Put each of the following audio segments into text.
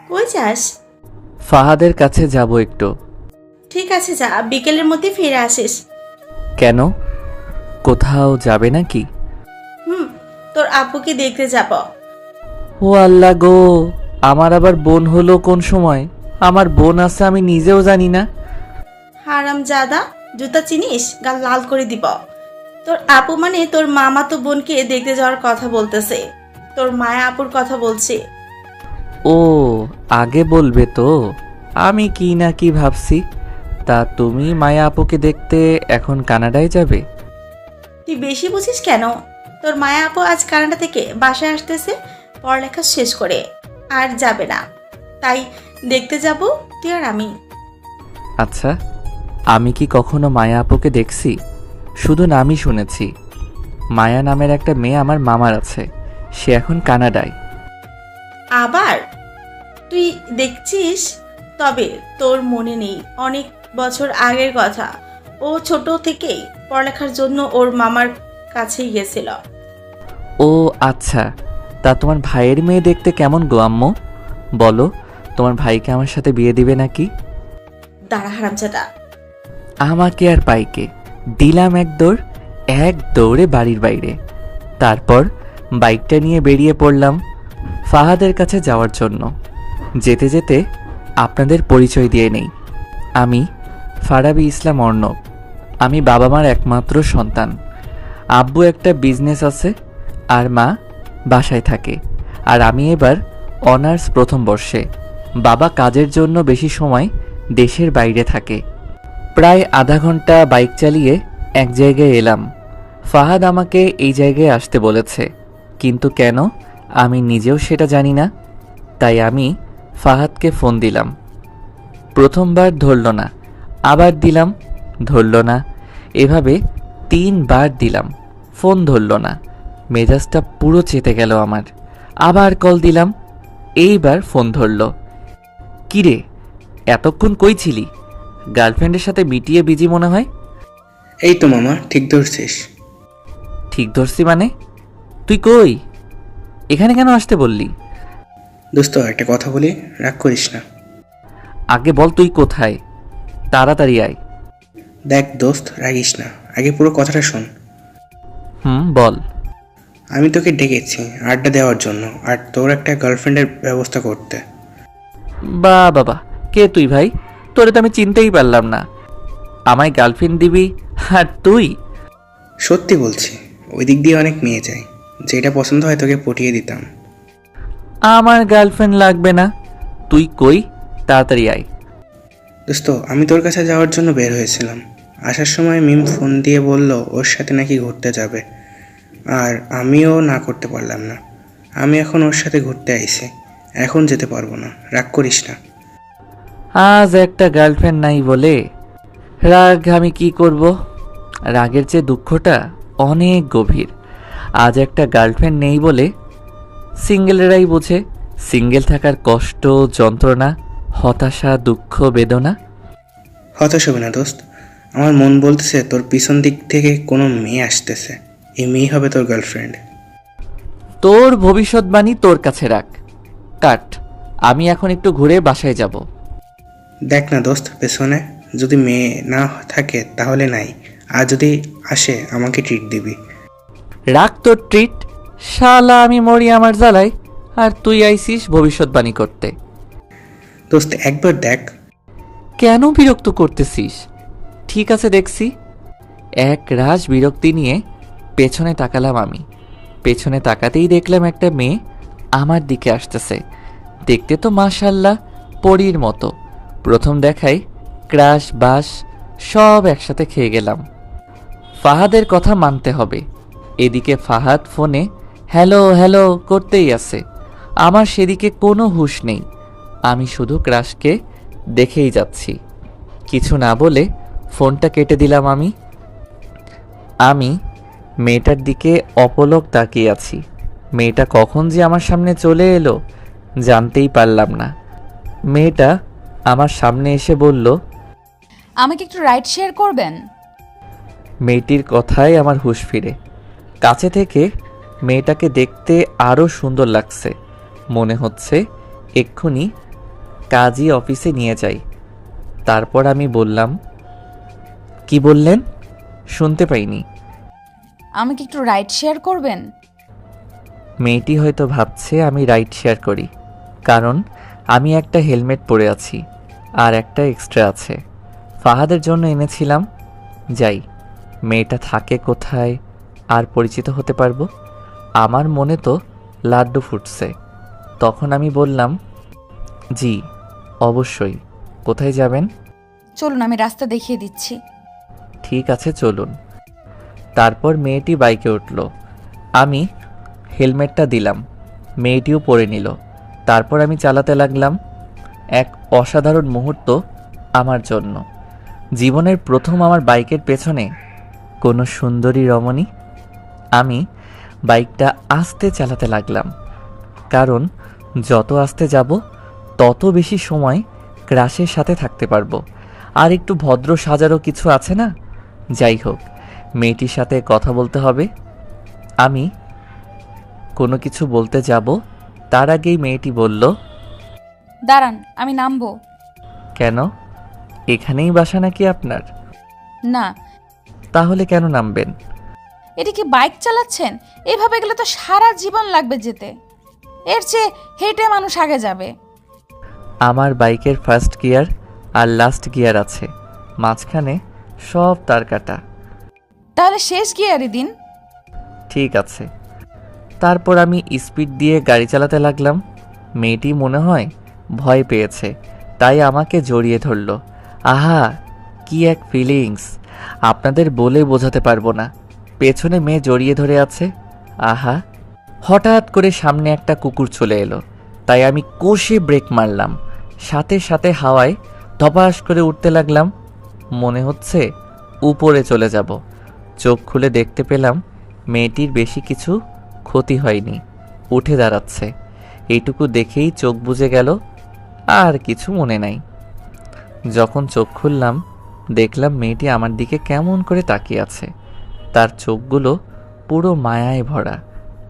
কই যাস? ফাহাদের কাছে যাব একটু। ঠিক আছে যা, বিকেলের মধ্যে ফিরে আসিস। কেন, কোথাও যাবে নাকি? তোর আপুকে দেখতে যাব। ও আল্লাহ গো, আমার আবার বোন হলো কোন সময়? আমার বোন আছে আমি নিজেও জানি না। হারাম জাদা, জুতা চিনিস? গাল লাল করে দিব। তোর আপু মানে তোর মামা তো বোনকে দেখতে যাওয়ার কথা বলতেছে। তোর মায়া আপুর কথা বলছে। ও, আগে বলবে তো, আমি কি না কি ভাবছি। তা তুমি মায়া আপুকে দেখতে এখন কানাডায় যাবে? তুই বেশি বুঝিস কেন? তোর মায়া আপু আজ কানাডা থেকে বাসায় আসতেছে পড়ালেখা শেষ করে, আর যাবে না। তাই দেখতে যাব তুই আর আমি। আচ্ছা, আমি কি কখনো মায়া আপুকে দেখছি? শুধু নামই শুনেছি। মায়া নামের একটা মেয়ে আমার মামার আছে, সে এখন কানাডায়। আবার তুই দেখছিস? তবে তোর মনে নেই অনেক বছর আগের কথা। ও ছোট থেকেই পড়ালেখার জন্য ওর মামার কাছেই গেছিল। ও আচ্ছা, তা তোমার ভাইয়ের মেয়ে দেখতে কেমন গো আম্মু? বলো, তোমার ভাইকে আমার সাথে বিয়ে দিবে নাকি? দাঁড়া হারামজাদা। আমাকে আর পাইকে দিলাম এক দৌড়ে বাড়ির বাইরে। তারপর বাইকটা নিয়ে বেরিয়ে পড়লাম ফাহাদের কাছে যাওয়ার জন্য। যেতে যেতে আপনাদের পরিচয় দিয়ে নেই, আমি ফারাবী ইসলাম অর্ণব। আমি বাবা মার একমাত্র সন্তান। আব্বু একটা বিজনেস আছে আর মা বাসায় থাকে। আর আমি এবার অনার্স প্রথম বর্ষে। বাবা কাজের জন্য বেশি সময় দেশের বাইরে থাকে। প্রায় আধা ঘন্টা বাইক চালিয়ে এক জায়গায় এলাম। ফাহাদ আমাকে এই জায়গায় আসতে বলেছে, কিন্তু কেন আমি নিজেও সেটা জানি না। তাই আমি ফাহাদকে ফোন দিলাম। প্রথমবার ধরল না, আবার দিলাম, ধরল না। এভাবে 3বার দিলাম, ফোন ধরল না। মেজাজটা পুরো চেতে গেল আমার। আবার কল দিলাম, এইবার ফোন ধরল। কিরে, এতক্ষণ কই ছিলি? গার্লফ্রেন্ডের সাথে মিটিয়ে বিজি মনে হয়। এই তো মামা, ঠিক ধরছিস। ঠিক ধরছি মানে? তুই কই? এখানে কেন আসতে বললি? দোস্ত একটা কথা বলি, রাগ করিস না। আগে বল তুই কোথায়, তাড়াতাড়ি আয়। দেখ দোস্ত, রাগিস না, আগে পুরো কথাটা শোন। বল। আমি তোকে ডেকেছি আড্ডা দেওয়ার জন্য, আর তোর একটা গার্লফ্রেন্ডের ব্যবস্থা করতে। বাবা, কে তুই ভাই? তোরে তো আমি চিনতেই পারলাম না। আমায় গার্লফ্রেন্ড দিবি আর তুই? সত্যি বলছি, ওই দিক দিয়ে অনেক মেয়ে যায়, যেটা পছন্দ হয় তোকে পটিয়ে দিতাম। আমার গার্লফ্রেন্ড লাগবে না, তুই কই, তাড়াতাড়ি আয়। দোস্ত, আমি তোর কাছে যাওয়ার জন্য বের হয়েছিলাম। আসার সময় মিম ফোন দিয়ে বলল ওর সাথে নাকি ঘুরতে যাবে, আর আমিও না করতে পারলাম না। আমি এখন ওর সাথে ঘুরতে আইছি, এখন যেতে পারবো না, রাগ করিস না। আজ একটা গার্লফ্রেন্ড নাই বলে রাগ আমি কি করব? রাগের চেয়ে দুঃখটা অনেক গভীর। আজ একটা গার্লফ্রেন্ড নেই বলে সিঙ্গেলেরাই বোঝে সিঙ্গেল থাকার কষ্ট, যন্ত্রণা, হতাশা, দুঃখ, বেদনা। হতাশ হবে না দোস্ত, আমার মন বলতেছে তোর পিছন দিক থেকে কোনো মেয়ে আসতেছে, এই মেয়ে হবে তোর গার্লফ্রেন্ড। তোর ভবিষ্যৎবাণী তোর কাছে রাখ, কাট। আমি এখন একটু ঘুরে বাসায় যাব। দেখ না দোস্ত, পেছনে যদি মেয়ে না থাকে তাহলে নাই, আর যদি আসে আমাকে ট্রিট দিবি। রাখ তোর ট্রিট, শালা আমি মরি আমার জ্বালায়, আর তুই আইসিস ভবিষ্যৎবাণী করতে। দোস্ত একবার দেখ। কেন বিরক্ত করতেছিস? ঠিক আছে দেখছি। এক রাশ বিরক্তি নিয়ে পেছনে তাকালাম আমি। পেছনে তাকাতেই দেখলাম একটা মেয়ে আমার দিকে আসতেছে। দেখতে তো মাশাল্লাহ পরীর মতো। প্রথম দেখাই ক্রাশ বাস সব একসাথে খেয়ে গেলাম। ফাহাদের কথা মানতে হবে। এদিকে ফাহাদ ফোনে হ্যালো হ্যালো করতেই আছে, আমার সেদিকে কোনো হুঁশ নেই। আমি শুধু ক্রাশকে দেখেই যাচ্ছি। কিছু না বলে ফোনটা কেটে দিলাম আমি মেয়েটার দিকে অপলক তাকিয়ে আছি। মেয়েটা কখন যে আমার সামনে চলে এলো জানতেই পারলাম না। মেয়েটা আমার সামনে এসে বলল, আমাকে একটু রাইড শেয়ার করবেন? মেয়েটির কথায় আমার হুঁশ ফিরে। কাছে থেকে মেয়েটাকে দেখতে আরও সুন্দর লাগছে। মনে হচ্ছে এক্ষুনি কাজী অফিসে নিয়ে যাই। তারপর আমি বললাম, কি বললেন? শুনতে পাইনি। আমাকে একটু রাইড শেয়ার করবেন? মেয়েটি হয়তো ভাবছে আমি রাইড শেয়ার করি, কারণ আমি একটা হেলমেট পরে আছি আর একটা এক্সট্রা আছে। ফাহাদের জন্য এনেছিলাম। যাই, মেয়েটা থাকে কোথায় আর পরিচিত হতে পারবো। আমার মনে তো লাড্ডু ফুটছে। তখন আমি বললাম, জি অবশ্যই। কোথায় যাবেন? চলুন, আমি রাস্তা দেখিয়ে দিচ্ছি। ঠিক আছে, চলুন। তারপর মেয়েটি বাইকে উঠল। আমি হেলমেটটা দিলাম, মেয়েটিও পরে নিল। তারপর আমি চালাতে লাগলাম। এক অসাধারণ মুহূর্ত আমার জন্য। জীবনের প্রথম আমার বাইকের পেছনে কোনো সুন্দরী রমণী। আমি বাইকটা আস্তে চালাতে লাগলাম, কারণ যত আস্তে যাব তত বেশি সময় ক্রাশের সাথে থাকতে পারবো। আর একটু ভদ্র সাজারও কিছু আছে না? যাই হোক, মেয়েটির সাথে কথা বলতে হবে। আমি কোনো কিছু বলতে যাব, তার আগেই মেয়েটি বলল, দাঁড়ান, আমি নামবো। কেন? এখানেই বাসা নাকি আপনার? না। তাহলে কেন নামবেন? এটা কি বাইক চালাচ্ছেন? এভাবে গেলে তো সারা জীবন লাগবে যেতে। এর চেয়ে হেঁটে মানুষ আগে যাবে। আমার বাইকের ফার্স্ট গিয়ার আর লাস্ট গিয়ার আছে, মাঝখানে সব তার কাটা। তাহলে শেষ গিয়ারই দিন। ঠিক আছে। তারপর আমি স্পিড দিয়ে গাড়ি চালাতে লাগলাম। মেয়েটি মনে হয় ভয় পেয়েছে, তাই আমাকে জড়িয়ে ধরল। আহা, কি এক ফিলিংস! আপনাদের বলে বোঝাতে পারবো না। পেছনে মেয়ে জড়িয়ে ধরে আছে। আহা! হঠাৎ করে সামনে একটা কুকুর চলে এলো, তাই আমি কষে ব্রেক মারলাম। সাথে সাথে হাওয়ায় ধপাস করে উঠতে লাগলাম। মনে হচ্ছে উপরে চলে যাব। চোখ খুলে দেখতে পেলাম মেয়েটির বেশি কিছু ক্ষতি হয়নি, উঠে দাঁড়াচ্ছে। এইটুকু দেখেই চোখ বুজে গেল, আর কিছু মনে নাই। যখন চোখ খুললাম, দেখলাম মেয়েটি আমার দিকে কেমন করে তাকিয়ে আছে। তার চোখগুলো পুরো মায়ায় ভরা।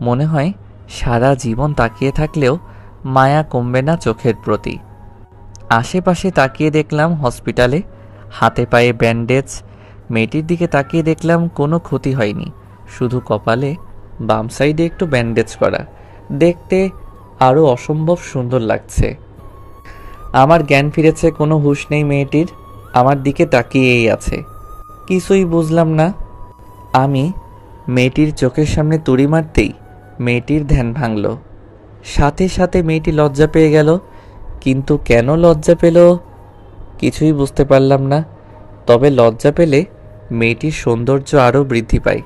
মনে হয় সারা জীবন তাকিয়ে থাকলেও মায়া কমবে না চোখের প্রতি। আশেপাশে তাকিয়ে দেখলাম হসপিটালে, হাতে পায়ে ব্যান্ডেজ। মেয়েটির দিকে তাকিয়ে দেখলাম কোনো ক্ষতি হয়নি, শুধু কপালে বাম সাইডে একটু ব্যান্ডেজ করা। দেখতে আরও অসম্ভব সুন্দর লাগছে। আমার জ্ঞান ফিরেছে, কোনো হুঁশ নেই মেয়েটির। আমার দিকে তাকিয়েই আছে, কিছুই বুঝলাম না। আমি মেয়েটির চোখের সামনে তুড়ি মারতেই মেয়েটির ধ্যান ভাঙল। সাথে সাথে মেয়েটি লজ্জা পেয়ে গেল, কিন্তু কেন লজ্জা পেল কিছুই বুঝতে পারলাম না। তবে লজ্জা পেলে মেয়েটির সৌন্দর্য আরও বৃদ্ধি পায়।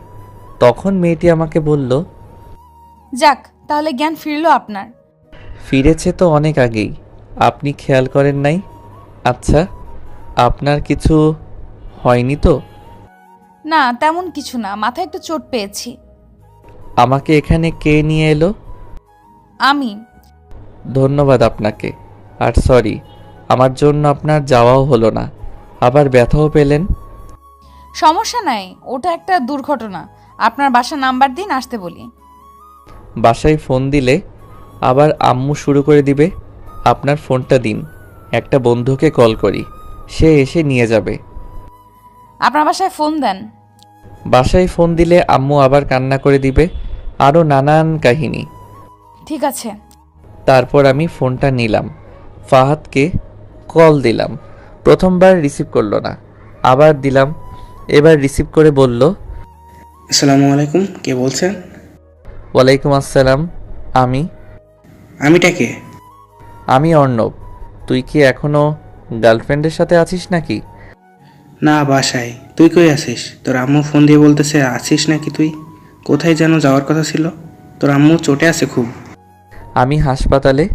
তখন মেয়েটি আমাকে বলল, যাক, তাহলে জ্ঞান ফিরলো আপনার। ফিরেছে তো অনেক আগেই, আপনি খেয়াল করেন নাই? আচ্ছা, আপনার কিছু হয়নি তো? না, তেমন কিছু না, মাথায় একটু চোট পেয়েছি। আমাকে এখানে কে নিয়ে এলো? আমি। ধন্যবাদ আপনাকে। আর সরি, আমার জন্য আপনার যাওয়াও হলো না, আবার ব্যথাও পেলেন। সমস্যা নাই, ওটা একটা দুর্ঘটনা। আপনার বাসা নাম্বার দিন, আসতে বলি। বাসায় ফোন দিলে আবার আম্মু শুরু করে দিবে। আপনার ফোনটা দিন, একটা বন্ধুকে কল করি, সে এসে নিয়ে যাবে। আপনার বাসায় ফোন দেন। বাসায় ফোন দিলে আম্মু আবার কান্না করে দিবে, আরও নানান কাহিনী। ঠিক আছে। তারপর আমি ফোনটা নিলাম, ফাহাদকে কল দিলাম। প্রথমবার রিসিভ করলো না, আবার দিলাম। এবার রিসিভ করে বলল, আসসালামু আলাইকুম, কে বলছেন? ওয়ালাইকুম আসসালাম। আমিটা কে? আমি অর্ণব। তুই কি এখনো গার্লফ্রেন্ডের সাথে আছিস নাকি? না, বাসায়। তুই কই আছিস? তোর আম্মু ফোন দিয়ে বলতেছে আছিস নাকি তুই? কোথায় যেন যাওয়ার কথা ছিল? তোর আম্মু চোটে আছে খুব। আমি হাসপাতালে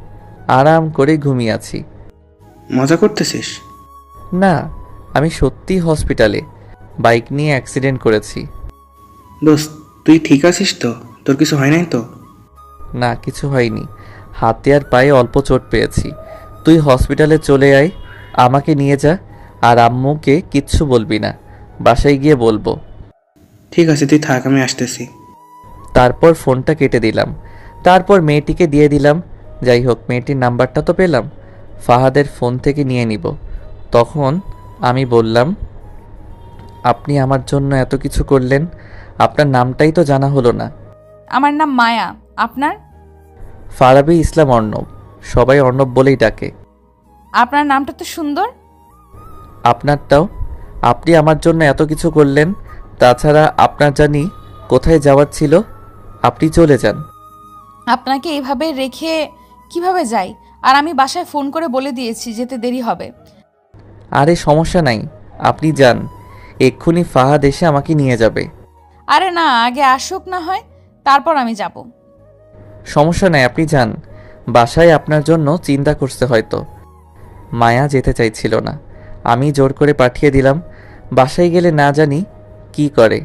আরাম করে ঘুমিয়ে আছি। মজা করতেছিস? না, আমি সত্যি হসপিটালে বাইক নিয়ে অ্যাক্সিডেন্ট করেছি। দোস্ত, তুই ঠিক আছিস তো? তোর কিছু হয় নাই তো? না, কিছু হয়নি, হাতে আর পায়ে অল্প চোট পেয়েছি। তুই হসপিটালে চলে আয়, আমাকে নিয়ে যা। আর আম্মুকে কিচ্ছু বলবি না, বাসায় গিয়ে বলবো। ঠিক আছে, তুই থাক, আমি আসতেছি। তারপর ফোনটা কেটে দিলাম। তারপর মেয়েটিকে দিয়ে দিলাম। যাই হোক, মেয়েটির নাম্বারটা তো পেলাম, ফাহাদের ফোন থেকে নিয়ে নিব। তখন আমি বললাম, আপনি আমার জন্য এত কিছু করলেন, আপনার নামটাই তো জানা হলো না। আমার নাম মায়া। আপনার? ফারাবী ইসলাম অর্ণব, সবাই অর্ণব বলেই ডাকে। আপনার নামটা তো সুন্দর। আপনারটাও। আপনি আমার জন্য এত কিছু করলেন, তাছাড়া আপনার জানি কোথায় যাওয়ার ছিল, আপনি চলে যান। আপনাকে এভাবে রেখে কিভাবে যাই? আর আমি বাসায় ফোন করে বলে দিয়েছি যেতে দেরি হবে। আরে সমস্যা নাই, আপনি যান, এক্ষুনি ফাহাদ এসে আমাকে নিয়ে যাবে। আরে না, আগে আসুক না হয়, তারপর আমি যাব। সমস্যা নাই, আপনি যান, বাসায় আপনার জন্য চিন্তা করছে হয়তো। মায়া যেতে চাইছিল না, আমি জোর করে পাঠিয়ে দিলাম। বাসায় গেলে না জানি কি করে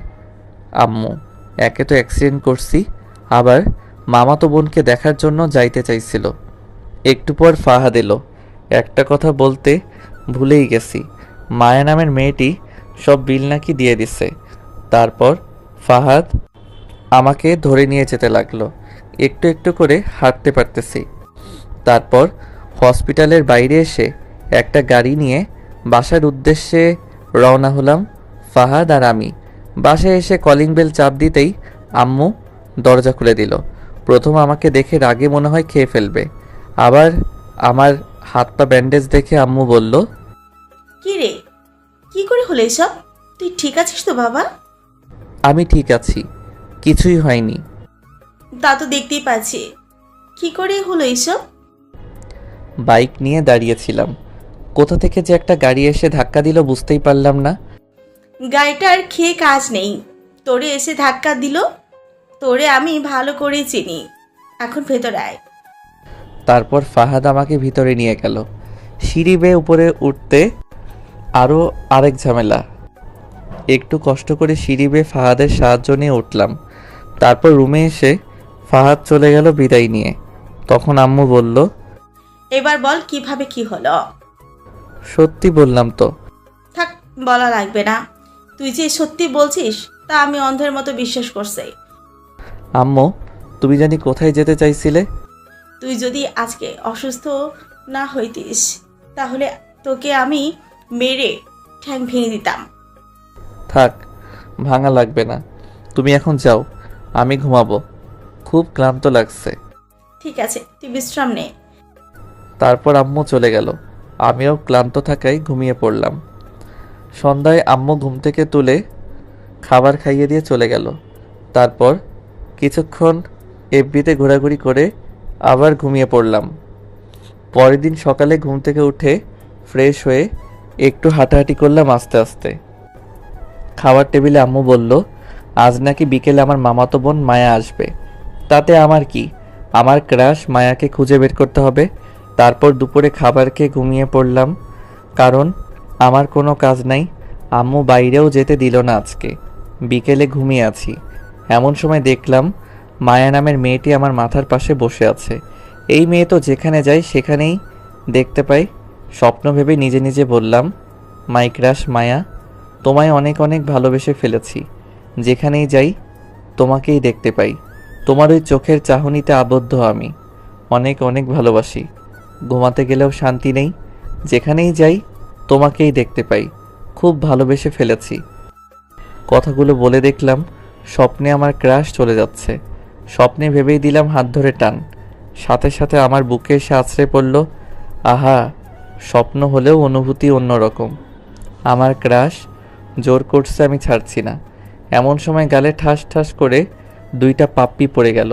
আম্মু। একে তো অ্যাক্সিডেন্ট করছি, আবার মামাতো বোনকে দেখার জন্য যাইতে চাইছিল। একটু পর ফাহাদ এলো। একটা কথা বলতে ভুলেই গেছি, মায়া নামের মেয়েটি সব বিল নাকি দিয়ে দিছে। তারপর ফাহাদ আমাকে ধরে নিয়ে যেতে লাগলো। একটু একটু করে হাঁটতে পারতেছি। তারপর হসপিটালের বাইরে এসে একটা গাড়ি নিয়ে বাসার উদ্দেশ্যে রওনা হলাম ফাহাদ আর আমি। বাসায় এসে কলিং বেল চাপ দিতেই আম্মু দরজা খুলে দিল। প্রথম আমাকে দেখে রাগে মনে হয় খেয়ে ফেলবে, আবার আমার হাত পা ব্যান্ডেজ দেখে আম্মু বলল, কি রে, কি করে হলো এসব? তুই ঠিক আছিস তো বাবা? আমি ঠিক আছি, কিছুই হয়নি। তা তো দেখতেই পাচ্ছি। কি করে হলো এসব? বাইক নিয়ে দাঁড়িয়েছিলাম, কোথা থেকে যে একটা গাড়ি এসে ধাক্কা দিল বুঝতেই পারলাম না। গাড়িটার খেয়ে কাজ নেই, তোরে এসে ধাক্কা দিল। তোরে আমি ভালো করে চিনি, এখন ভেতরে আয়। তারপর ফাহাদ আমাকে ভিতরে নিয়ে গেল। সিঁড়ি বেয়ে উপরে উঠতে আরও আরেক ঝামেলা। একটু কষ্ট করে সিঁড়ি বেয়ে ফাহাদের সাহায্য নিয়ে উঠলাম। তারপর রুমে এসে ফাহাদ চলে গেল বিদায় নিয়ে। তখন আম্মু বলল, এবার বল কিভাবে কি হলো। সত্যি বললাম তো। থাক, বলা লাগবে না। তুই যে সত্যি বলছিস তা আমি অন্ধের মতো বিশ্বাস করছি। আম্মু, তুমি জানি কোথায় যেতে চাইছিলে? তুই যদি আজকে অসুস্থ না হইতিস তাহলে তোকে আমি মেরে ঠ্যাং ভেঙে দিতাম। থাক, ভাঙা লাগবে না, তুমি এখন যাও, আমি ঘুমাবো, খুব ক্লান্ত লাগছে। ঠিক আছে, তুই বিশ্রাম নে। তারপর আম্মু চলে গেল, আমিও ক্লান্ত থাকায় ঘুমিয়ে পড়লাম। সন্ধ্যায় আম্মু ঘুম থেকে তুলে খাবার খাইয়ে দিয়ে চলে গেল। তারপর কিছুক্ষণ এফবিতে ঘোরাঘুরি করে আবার ঘুমিয়ে পড়লাম। পরের দিন সকালে ঘুম থেকে উঠে ফ্রেশ হয়ে একটু হাঁটাহাঁটি করলাম আস্তে আস্তে। খাবার টেবিলে আম্মু বলল, আজ নাকি বিকেলে আমার মামাতো বোন মায়া আসবে। তাতে আমার কি, আমার ক্রাশ মায়াকে খুঁজে বের করতে হবে। তারপর দুপুরে খাবার খেয়ে ঘুমিয়ে পড়লাম, কারণ আমার কোনো কাজ নাই। আম্মু বাইরেও যেতে দিল না আজকে। বিকেলে ঘুমিয়ে আছি, এমন সময় দেখলাম মায়া নামের মেয়েটি আমার মাথার পাশে বসে আছে। এই মেয়ে তো যেখানে যায় সেখানেই দেখতে পাই। স্বপ্ন ভেবে নিজে নিজে বললাম, মাই ক্রাশ মায়া, তোমায় অনেক অনেক ভালোবেসে ফেলেছি। যেখানেই যাই তোমাকেই দেখতে পাই, তোমার ওই চোখের চাহনিতে আবদ্ধ আমি। অনেক অনেক ভালোবাসি। ঘুমাতে গেলেও শান্তি নেই, যেখানেই যাই তোমাকেই দেখতে পাই, খুব ভালোবেসে ফেলেছি। কথাগুলো বলে দেখলাম স্বপ্নে আমার ক্রাশ চলে যাচ্ছে। স্বপ্নে ভেবেই দিলাম হাত ধরে টান, সাথে সাথে আমার বুকে এসে আছড়ে পড়ল। আহা, স্বপ্ন হলেও অনুভূতি অন্যরকম। আমার ক্রাশ জোর করছে, আমি ছাড়ছি না। এমন সময় গালে ঠাস ঠাস করে দুইটা পাপ্পি পড়ে গেল।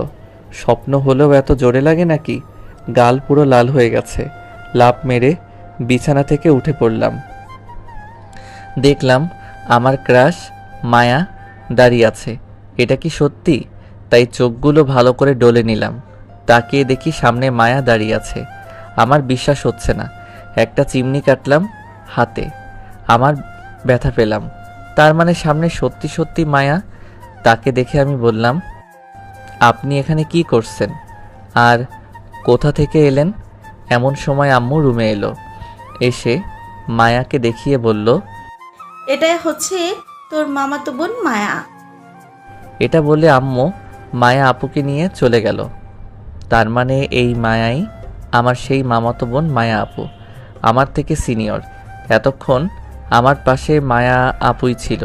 স্বপ্ন হলেও এত জোরে লাগে নাকি? গাল পুরো লাল হয়ে গেছে। লাফ মেরে বিছানা থেকে উঠে পড়লাম। দেখলাম আমার ক্রাশ মায়া দাঁড়িয়ে আছে। এটা কি সত্যি? তাই চোখগুলো ভালো করে ডলে নিলাম। তাকিয়ে দেখি সামনে মায়া দাঁড়িয়ে আছে। আমার বিশ্বাস হচ্ছে না। একটা চিমনি কাটলাম হাতে, আমার ব্যথা পেলাম। তার মানে সামনে সত্যি সত্যি মায়া। তাকে দেখে আমি বললাম, আপনি এখানে কি করছেন আর কোথা থেকে এলেন? এমন সময় আম্মু রুমে এলো। এসে মায়াকে দেখিয়ে বলল, এটাই হচ্ছে তোর মামাতো বোন মায়া। এটা বলে আম্মু মায়া আপুকে নিয়ে চলে গেল। তার মানে এই মায়াই আমার সেই মামাতো বোন মায়া আপু, আমার থেকে সিনিয়র। এতক্ষণ আমার পাশে মায়া আপুই ছিল।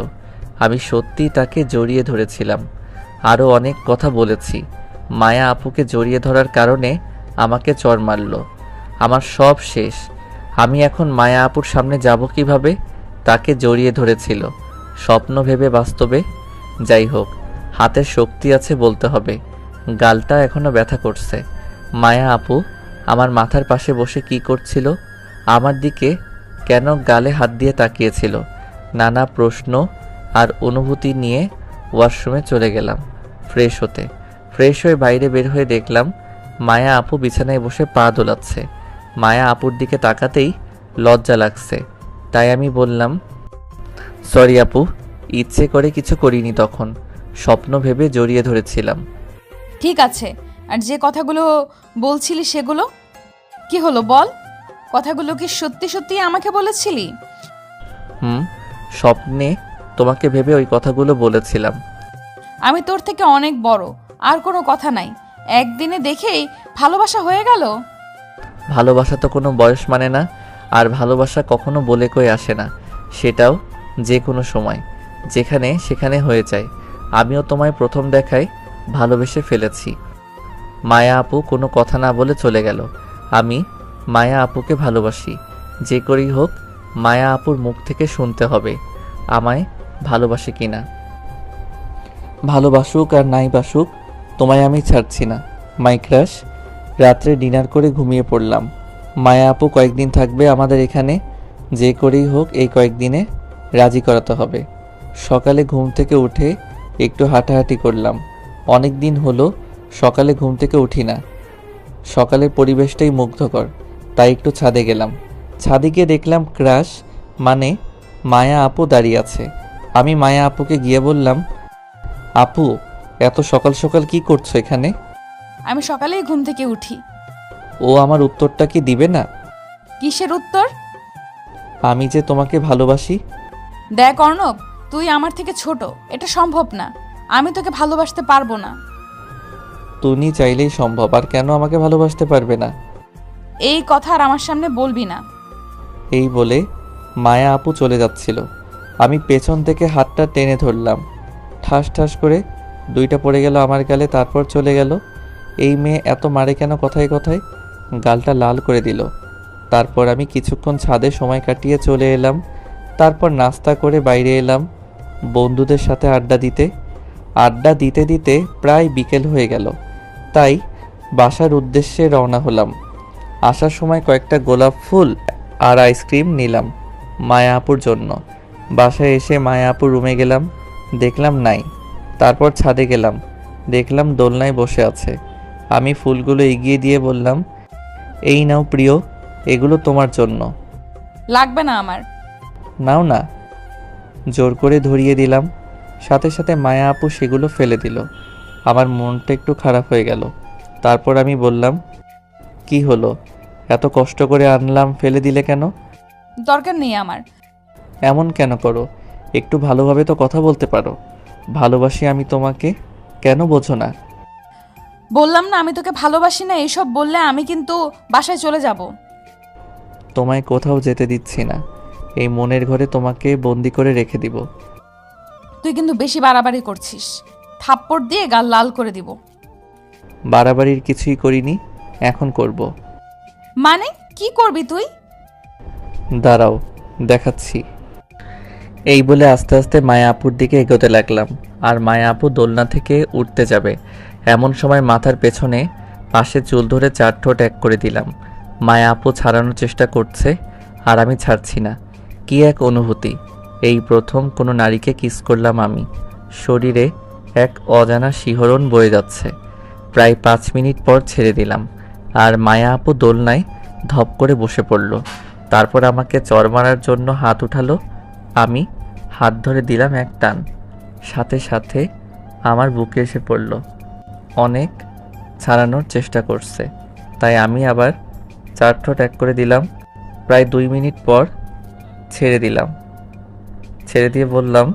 আমি সত্যিই তাকে জড়িয়ে ধরেছিলাম, আরও অনেক কথা বলেছি। মায়া আপুকে জড়িয়ে ধরার কারণে আমাকে চড় মারল। আমার সব শেষ। আমি এখন মায়া আপুর সামনে যাব কিভাবে? তাকে জড়িয়ে ধরেছিল, স্বপ্ন ভেবে বাস্তবে। যাই হোক, হাতের শক্তি আছে বলতে হবে। গালটা এখনো ব্যথা করছে। মায়া আপু আমার মাথার পাশে বসে কি করছিল? আমার দিকে কেন গালে হাত দিয়ে তাকিয়েছিল? নানা প্রশ্ন আর অনুভূতি নিয়ে ওয়াশরুমে চলে গেলাম ফ্রেশ হতে। ফ্রেশ হয়ে বাইরে বের হয়ে দেখলাম মায়া আপু বিছানায় বসে পা দোলাচ্ছে। মায়া আপুর দিকে তাকাতেই লজ্জা লাগছে, তাই আমি বললাম, সরি আপু, ইচ্ছে করে কিছু করিনি, তখন স্বপ্ন ভেবে জড়িয়ে ধরেছিলাম। ঠিক আছে, আর যে কথাগুলো বলছিলি সেগুলো কি হলো বল? কথাগুলো কি সত্যি সত্যি আমাকে বলেছিলি? স্বপ্নে তোমাকে ভেবে ওই কথাগুলো বলেছিলাম। আমি তোর থেকে অনেক বড়, আর কোনো কথা নাই। একদিনে দেখেই ভালোবাসা হয়ে গেল? ভালোবাসা তো কোনো বয়স মানে না, আর ভালোবাসা কখনো বলে কই আসে না, সেটাও যে কোনো সময় যেখানে সেখানে হয়ে যায়। আমিও তোমায় প্রথম দেখায় ভালোবেসে ফেলেছি। মায়া আপু কোনো কথা না বলে চলে গেল। আমি মায়া আপুকে ভালোবাসি, যে করেই হোক মায়া আপুর মুখ থেকে শুনতে হবে আমায় ভালোবাসে কিনা। ভালোবাসুক আর নাই বাসুক, তোমায় আমি ছাড়ছি না মাই ক্রাশ। রাত্রে ডিনার করে ঘুমিয়ে পড়লাম। মায়া আপু কয়েকদিন থাকবে আমাদের এখানে, যে করেই হোক এই কয়েকদিনে রাজি করাতে হবে। সকালে ঘুম থেকে উঠে একটু হাঁটাহাঁটি করলাম। অনেক দিন হলো সকালে ঘুম থেকে উঠি না। সকালের পরিবেশটাই মুগ্ধকর, তাই একটু ছাদে গেলাম। ছাদে গিয়ে দেখলাম ক্রাশ মানে মায়া আপু দাঁড়িয়ে আছে। আমি মায়া আপুকে গিয়ে বললাম, আপু এত সকাল সকাল কি করছো এখানে? আমি সকালেই ঘুম থেকে উঠি। ও আমার উত্তরটা কি দিবে না? কিসের উত্তর? আমি যে তোমাকে ভালোবাসি। দেখ অর্ণব, তুই আমার থেকে ছোট, এটা সম্ভব না। আমি তোকে ভালোবাসতে পারবো না। তুমি চাইলেই সম্ভব, আর কেন আমাকে ভালোবাসতে পারবে না? এই কথা আর আমার সামনে বলবি না। এই বলে মায়া আপু চলে যাচ্ছিল। আমি পেছন থেকে হাতটা টেনে ধরলাম। ঠাস ঠাস করে দুইটা পড়ে গেল আমার গালে, তারপর চলে গেল। এই মেয়ে এত মারে কেন কথায় কথায়? গালটা লাল করে দিল। তারপর আমি কিছুক্ষণ ছাদে সময় কাটিয়ে চলে এলাম। তারপর নাস্তা করে বাইরে এলাম বন্ধুদের সাথে আড্ডা দিতে দিতে প্রায় বিকেল হয়ে গেল। তাই বাসার উদ্দেশ্যে রওনা হলাম। আসার সময় কয়েকটা গোলাপ ফুল আর আইসক্রিম নিলাম মায়া আপুর জন্য। বাসায় এসে মায়া আপুর রুমে গেলাম, দেখলাম নাই। তারপর ছাদে গেলাম, দেখলাম দোলনায় বসে আছে। আমি ফুলগুলো এগিয়ে দিয়ে বললাম, এই নাও প্রিয়, এগুলো তোমার জন্য। লাগবে না আমার। নাও না। জোর করে ধরিয়ে দিলাম। সাথে সাথে মায়া আপু সেগুলো ফেলে দিল। আমার মনটা একটু খারাপ হয়ে গেল। তারপর আমি বললাম, কি হলো, এত কষ্ট করে আনলাম, ফেলে দিলে কেন? দরকার নেই আমার। এমন কেন করো? একটু ভালোভাবে তো কথা বলতে পারো। ভালোবাসি আমি তোমাকে, কেন বোঝো না? বললাম না আমি তোকে ভালোবাসি না। এইসব বললে আমি কিন্তু বাসায় চলে যাব। তোমায় কোথাও যেতে দিচ্ছি না। এই মনের ঘরে তোমাকে বন্দি করে রেখে দিব। তুই কিন্তু বেশি বাড়াবাড়ি করছিস। থাপ্পড় দিয়ে গাল লাল করে দিব। বাড়াবাড়ির কিছুই করিনি, এখন করব। মানে কি করবি তুই? দাঁড়াও, দেখাচ্ছি। এই বলে আস্তে আস্তে মায়া আপুর দিকে এগোতে লাগলাম। আর মায়া আপু দোলনা থেকে উঠতে যাবে এমন সময় মাথার পেছনে পাশে চুল ধরে চার ঠোঁট এক করে দিলাম। মায়া আপু ছাড়ানোর চেষ্টা করছে, আর আমি ছাড়ছি না। কি এক অনুভূতি! এই প্রথম কোনো নারীকে কিস করলাম আমি। শরীরে এক অজানা শিহরণ বয়ে যাচ্ছে। প্রায় 5 মিনিট পর ছেড়ে দিলাম, আর মায়া আপু দোলনায় ধপ করে বসে পড়ল। তারপর আমাকে চড় মারার জন্য হাত উঠালো। আমি হাত ধরে দিলাম এক টান, সাথে সাথে আমার বুকে এসে পড়ল। অনেক ছাড়ানোর চেষ্টা করছে, তাই আমি আবার চার ঠোঁট এক করে দিলাম। প্রায় 2 মিনিট পর ছেড়ে দিলাম। ছেড়ে দিয়ে বললাম,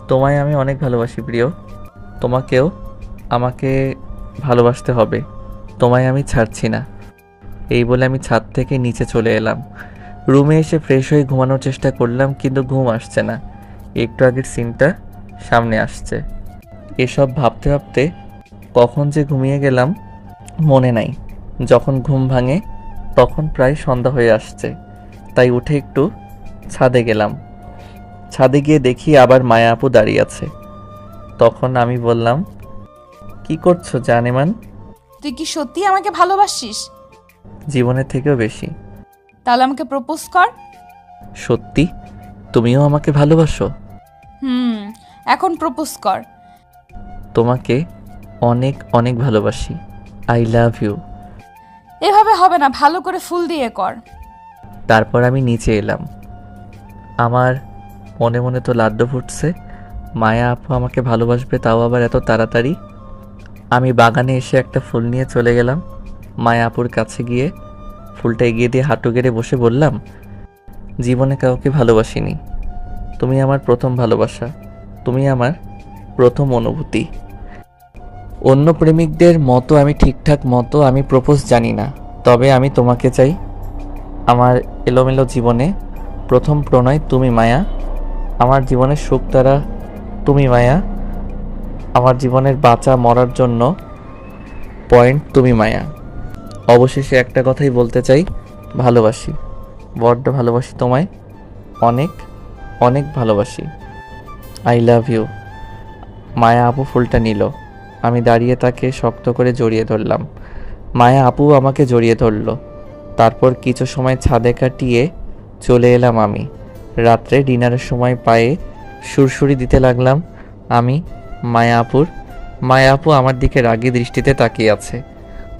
তোমায় আমি অনেক ভালোবাসি প্রিয়, তোমাকেও আমাকে ভালোবাসতে হবে, তোমায় আমি ছাড়ছি না। এই বলে আমি ছাদ থেকে নিচে চলে এলাম। রুমে এসে ফ্রেশ হয়ে ঘুমানোর চেষ্টা করলাম, কিন্তু ঘুম আসছে না। একটু আগের সিনটা সামনে আসছে। এসব ভাবতে ভাবতে কখন যে ঘুমিয়ে গেলাম মনে নাই। যখন ঘুম ভাঙে তখন প্রায় সন্ধ্যা হয়ে আসছে, তাই উঠে একটু ছাদে গেলাম। ছাদে গিয়ে দেখি আবার মায়া আপু দাঁড়িয়ে আছে। তখন আমি বললাম, কি করছো জানেমান? তুই কি সত্যি আমাকে ভালোবাসিস? জীবনের থেকেও বেশি। তাহলে আমাকে প্রপোজ কর। সত্যি? তুমিও আমাকে ভালোবাসো? এখন প্রপোজ কর। তোমাকে অনেক অনেক ভালোবাসি। I love you. এভাবে হবে না, ভালো করে ফুল দিয়ে কর। তারপর আমি নিচে এলাম। আমার মনে মনে তো লাড্ডু ফুটছে, মায়া আপু আমাকে ভালোবাসবে, তাও আবার এত তাড়াতাড়ি। আমি বাগানে এসে একটা ফুল নিয়ে চলে গেলাম। মায়া আপুর কাছে গিয়ে ফুলটা এগিয়ে দিয়ে হাঁটু গেড়ে বসে বললাম, জীবনে কাউকে ভালোবাসিনি, তুমি আমার প্রথম ভালোবাসা, তুমি আমার প্রথম অনুভূতি। অন্য প্রেমিকদের মতো আমি ঠিকঠাক মতো আমি প্রপোজ জানি না, তবে আমি তোমাকে চাই। আমার এলোমেলো জীবনে প্রথম প্রণয় তুমি মায়া, আমার জীবনের সুখ তারা তুমি মায়া, আমার জীবনের বাঁচা মরার জন্য পয়েন্ট তুমি মায়া। অবশেষে একটা কথাই বলতে চাই, ভালোবাসি, বড্ড ভালোবাসি তোমায়, অনেক অনেক ভালোবাসি। I love you. মায়া আপু ফুলটা নিল। আমি দাঁড়িয়ে তাকে শক্ত করে জড়িয়ে ধরলাম। মায়া আপু আমাকে জড়িয়ে ধরল। তারপর কিছু সময় ছাদে কাটিয়ে চলে এলাম আমি। রাত্রে ডিনারের সময় পায়ে সুরসুরি দিতে লাগলাম আমি মায়া আপুর। মায়া আপু আমার দিকে রাগী দৃষ্টিতে তাকিয়ে আছে,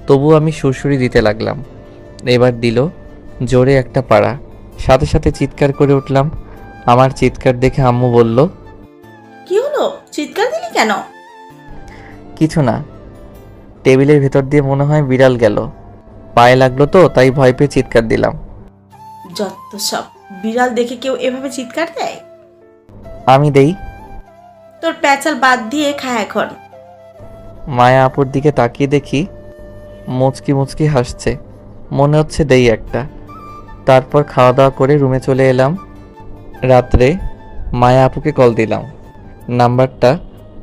তবু আমি সুরসুরি দিতে লাগলাম। এবার দিল জোরে একটা পাড়া, সাথে সাথে চিৎকার করে উঠলাম। আমার চিৎকার দেখে আম্মু বলল, কি হলো, চিৎকার দিলি কেন? কিছু না, টেবিলের ভেতর দিয়ে মনে হয় বিড়াল গেল, পায়ে লাগলো তো তাই ভয় পেয়ে চিৎকার দিলাম। যত সব, বিড়াল দেখে কেউ এভাবে চিৎকার দেয়? আমি দেই? তোর প্যাচাল বাদ দিয়ে খা এখন। মায়া আপুর দিকে তাকিয়ে দেখি মুচকি মুচকি হাসছে, মনে হচ্ছে দেই একটা। তারপর খাওয়া দাওয়া করে রুমে চলে এলাম। রাত্রে মায়া আপুকে কল দিলাম। নাম্বারটা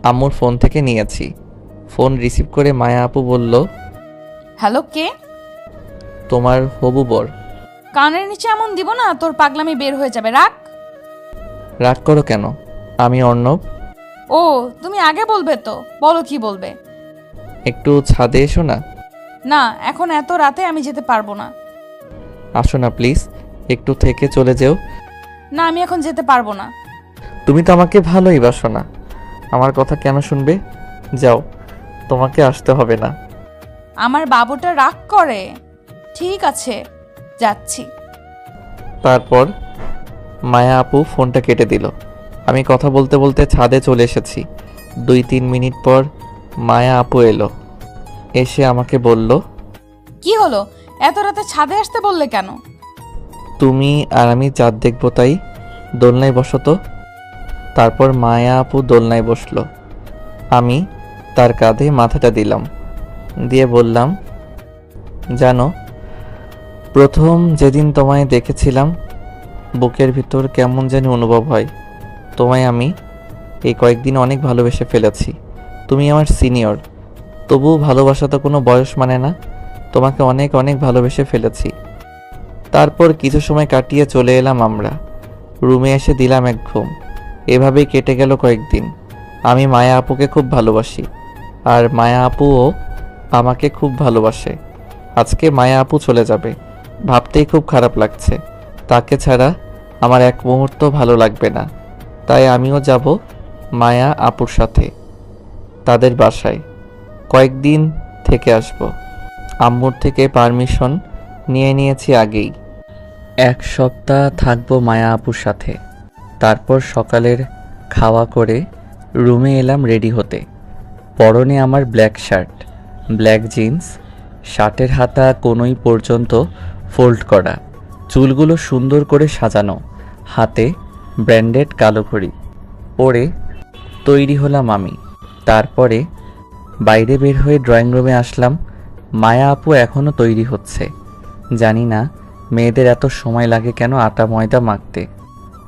আম্মুর ফোন থেকে নিয়েছি। ফোন রিসিভ করে মায়া আপু বলল, হ্যালো, কে? তোমার হবু বর। কানের নিচে এমন দিব না, তোর পাগলামি বের হয়ে যাবে। রাখ। রাগ করো কেন? আমি অর্ণব। ও, তুমি আগে বলবে তো, বলো কি বলবে। একটু ছাদে এসো না। না, এখন এত রাতে আমি যেতে পারবো না। আসো না প্লিজ, একটু থেকে চলে যেও। না, আমি এখন যেতে পারবো না। তুমি তো আমাকে ভালোই বাসো না, আমার কথা কেন শুনবে? যাও, তোমাকে আসতে হবে না। আমার বাবুটা রাগ করে। ঠিক আছে, যাচ্ছি। তারপর মায়া আপু ফোনটা কেটে দিল। আমি কথা বলতে বলতে ছাদে চলে এসেছি। 2-3 মিনিট পর মায়া আপু এলো। এসে আমাকে বলল, কি হলো, এত রাতে ছাদে আসতে বললে কেন? তুমি আর আমি চাঁদ দেখবো তাই। দোলনায় বসো তো। তারপর মায়া আপু দোলনায় বসলো। আমি তার কাঁধে মাথাটা দিলাম, দিয়ে বললাম, জানো, প্রথম যেদিন তোমায় দেখেছিলাম বুকের ভিতর কেমন জানি অনুভব হয়। তোমায় আমি এই কয়েকদিন অনেক ভালোবেসে ফেলেছি। তুমি আমার সিনিয়র, তবুও ভালোবাসা তো কোনো বয়স মানে না। তোমাকে অনেক অনেক ভালোবেসে ফেলেছি। তারপর কিছু সময় কাটিয়ে চলে এলাম আমরা। রুমে এসে দিলাম এক ঘুম। এভাবেই কেটে গেল কয়েকদিন। আমি মায়া আপুকে খুব ভালোবাসি, আর মায়া আপুও আমাকে খুব ভালোবাসে। আজকে মায়া আপু চলে যাবে, ভাবতেই খুব খারাপ লাগছে। তাকে ছাড়া আমার এক মুহূর্ত ভালো লাগবে না। তাই আমিও যাব মায়া আপুর সাথে তাদের বাসায়, কয়েকদিন থেকে আসব। আম্মুর থেকে পারমিশন নিয়ে নিয়েছি আগেই। 1 সপ্তাহ থাকবো মায়া আপুর সাথে। তারপর সকালের খাওয়া করে রুমে এলাম রেডি হতে। পরনে আমার ব্ল্যাক শার্ট, ব্ল্যাক জিন্স, শার্টের হাতা কোনোই পর্যন্ত ফোল্ড করা, চুলগুলো সুন্দর করে সাজানো, হাতে ব্র্যান্ডেড কালো ঘড়ি পরে তৈরি হলাম আমি। তারপরে বাইরে বের হয়ে ড্রয়িং রুমে আসলাম। মায়া আপু এখনও তৈরি হচ্ছে। জানি না মেয়েদের এত সময় লাগে কেন আটা ময়দা মাখতে।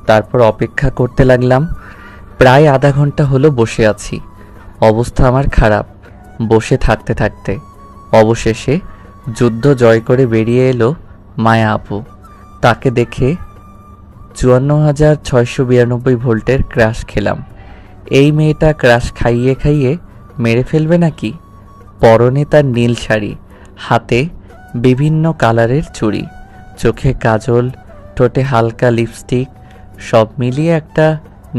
তারপর অপেক্ষা করতে লাগলাম। প্রায় আধা ঘন্টা হলো বসে আছি। অবস্থা আমার খারাপ বসে থাকতে থাকতে। অবশেষে যুদ্ধ জয় করে বেরিয়ে এলো মায়া আপু। তাকে দেখে 54,692 ভোল্টের ক্রাশ খেলাম। এই মেয়েটা ক্রাশ খাইয়ে খাইয়ে মেরে ফেলবে নাকি? পরনে তার নীল শাড়ি, হাতে বিভিন্ন কালারের চুড়ি, চোখে কাজল, ঠোঁটে হালকা লিপস্টিক, সব মিলিয়ে একটা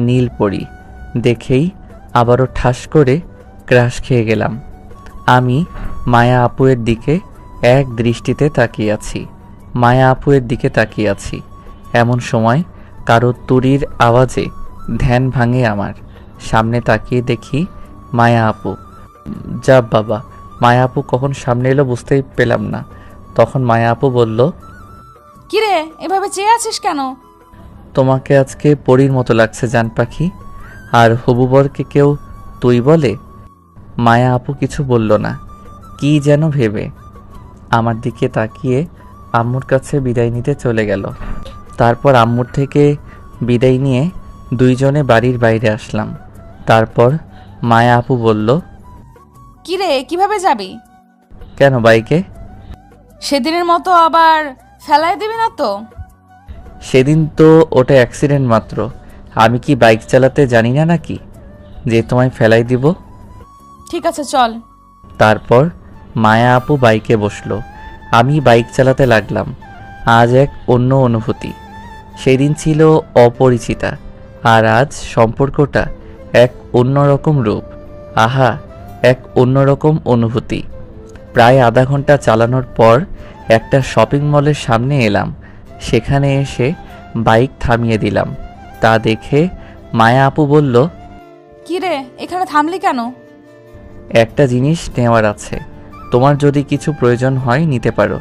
নীল পরি। দেখেই আবারও ঠাস করে ক্রাশ খেয়ে গেলাম। আমি মায়া আপুয়ের দিকে এক দৃষ্টিতে তাকিয়ে আছি। মায়া আপুয়ের দিকে তাকিয়ে আছি। এমন সময় কারো তুড়ির আওয়াজে ধ্যান ভাঙে আমার। সামনে তাকিয়ে দেখি মায়া আপু। যা বাবা, মায়া আপু কখন সামনে এলো বুঝতেই পেলাম না। তখন মায়া আপু বলল, কিরে এভাবে চেয়ে আছিস কেন? তোমাকে আজকে পরীর মতো লাগছে জান পাখি। আর হবু বরকে কেউ তুই বলে? মায়া আপু কিছু বলল না, কি যেন ভেবে আমার দিকে তাকিয়ে আম্মুর কাছে বিদায় নিতে চলে গেল। তারপর আম্মুর থেকে বিদায় নিয়ে দুইজনে বাড়ির বাইরে আসলাম। তারপর মায়া আপু বলল, কিরে কিভাবে যাবি? কেন বাইকে? সেদিনের মতো আবার ফেলায় দিবি না তো? সেদিন তো ওটা অ্যাক্সিডেন্ট মাত্র। আমি কি বাইক চালাতে জানি না নাকি যে তোমায় ফেলাই দিব? ঠিক আছে চল। তারপর মায়া আপু বাইকে বসলো, আমি বাইক চালাতে লাগলাম। আজ এক অন্য অনুভূতি। সেদিন ছিল অপরিচিতা, আর আজ সম্পর্কটা এক অন্যরকম রূপ। আহা, এক অন্যরকম অনুভূতি। প্রায় আধা ঘন্টা চালানোর পর একটা শপিং মলের সামনে এলাম। সেখানে এসে বাইক থামিয়ে দিলাম। তা দেখে মায়া আপু বলল, কিরে এখানে থামলি কেন? একটা জিনিস নেওয়ার আছে, তোমার যদি কিছু প্রয়োজন হয় নিতে পারো।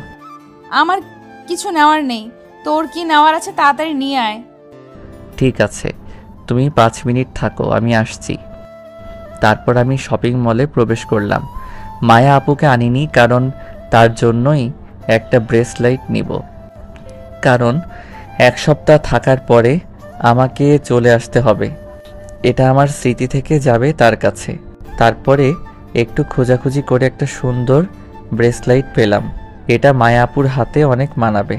আমার কিছু নেওয়ার নেই। তোর কি নেওয়ার আছে তাড়াতাড়ি নিয়ে আয়। ঠিক আছে, তুমি 5 মিনিট থাকো, আমি আসছি। তারপর আমি শপিং মলে প্রবেশ করলাম। মায়া আপুকে আনিনি, কারণ তার জন্যই একটা ব্রেসলাইট নিব। কারণ 1 সপ্তাহ থাকার পরে আমাকে চলে আসতে হবে। এটা আমার স্মৃতি থেকে যাবে তার কাছে। তারপরে একটু খোঁজাখুঁজি করে একটা সুন্দর ব্রেসলাইট পেলাম। এটা মায়া আপুর হাতে অনেক মানাবে।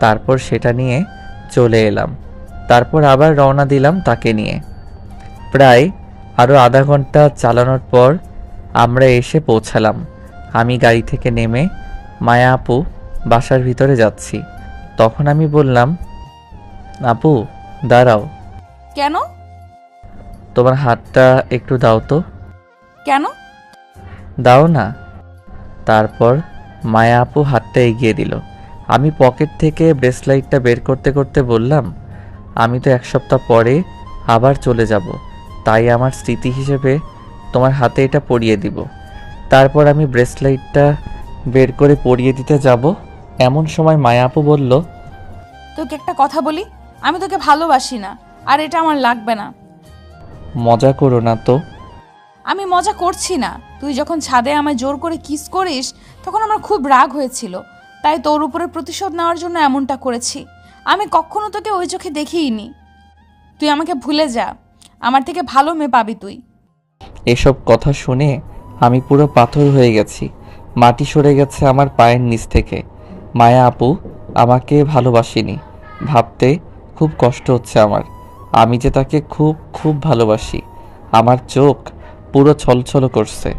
তারপর সেটা নিয়ে চলে এলাম। তারপর আবার রওনা দিলাম তাকে নিয়ে। প্রায় আরও আধা ঘন্টা চালানোর পর আমরা এসে পৌঁছালাম। আমি গাড়ি থেকে নেমে মায়া আপু বাসার ভিতরে যাচ্ছি। তখন আমি বললাম, আপু দাঁড়াও, কেন? তোমার হাতটা একটু দাও তো। কেন? দাও না। তারপর মায়া আপু হাতটা এগিয়ে দিল। আমি পকেট থেকে ব্রেসলাইটটা বের করতে করতে বললাম, আমি তো 1 সপ্তাহ পরে আবার চলে যাব, তাই আমার স্মৃতি হিসেবে তোমার হাতে এটা পরিয়ে দিব। তারপর আমি ব্রেসলাইটটা বের করে পরিয়ে দিতে যাব, এমন সময় মায়া আপু বলল, তোকে একটা কথা বলি, আমি তোকে ভালোবাসি না, আর এটা আমার লাগবে না। মজা করো না তো। আমি মজা করছি না। তুই যখন ছাদে আমায় জোর করে কিস করিস তখন আমার খুব রাগ হয়েছিল, তাই তোর উপরে প্রতিশোধ নেওয়ার জন্য এমনটা করেছি। আমি কখনো তোকে ওই চোখে দেখিইনি। তুই আমাকে ভুলে যা, আমার থেকে ভালো মেয়ে পাবি তুই। এসব কথা শুনে আমি পুরো পাথর হয়ে গেছি। মাটি সরে গেছে আমার পায়ের নিচ থেকে। মায়া আপু আমাকে ভালোবাসেনি ভাবতে খুব কষ্ট হচ্ছে আমার। আমি যে তাকে খুব খুব ভালোবাসি। আমার চোখ পুরো ছলছল করছে,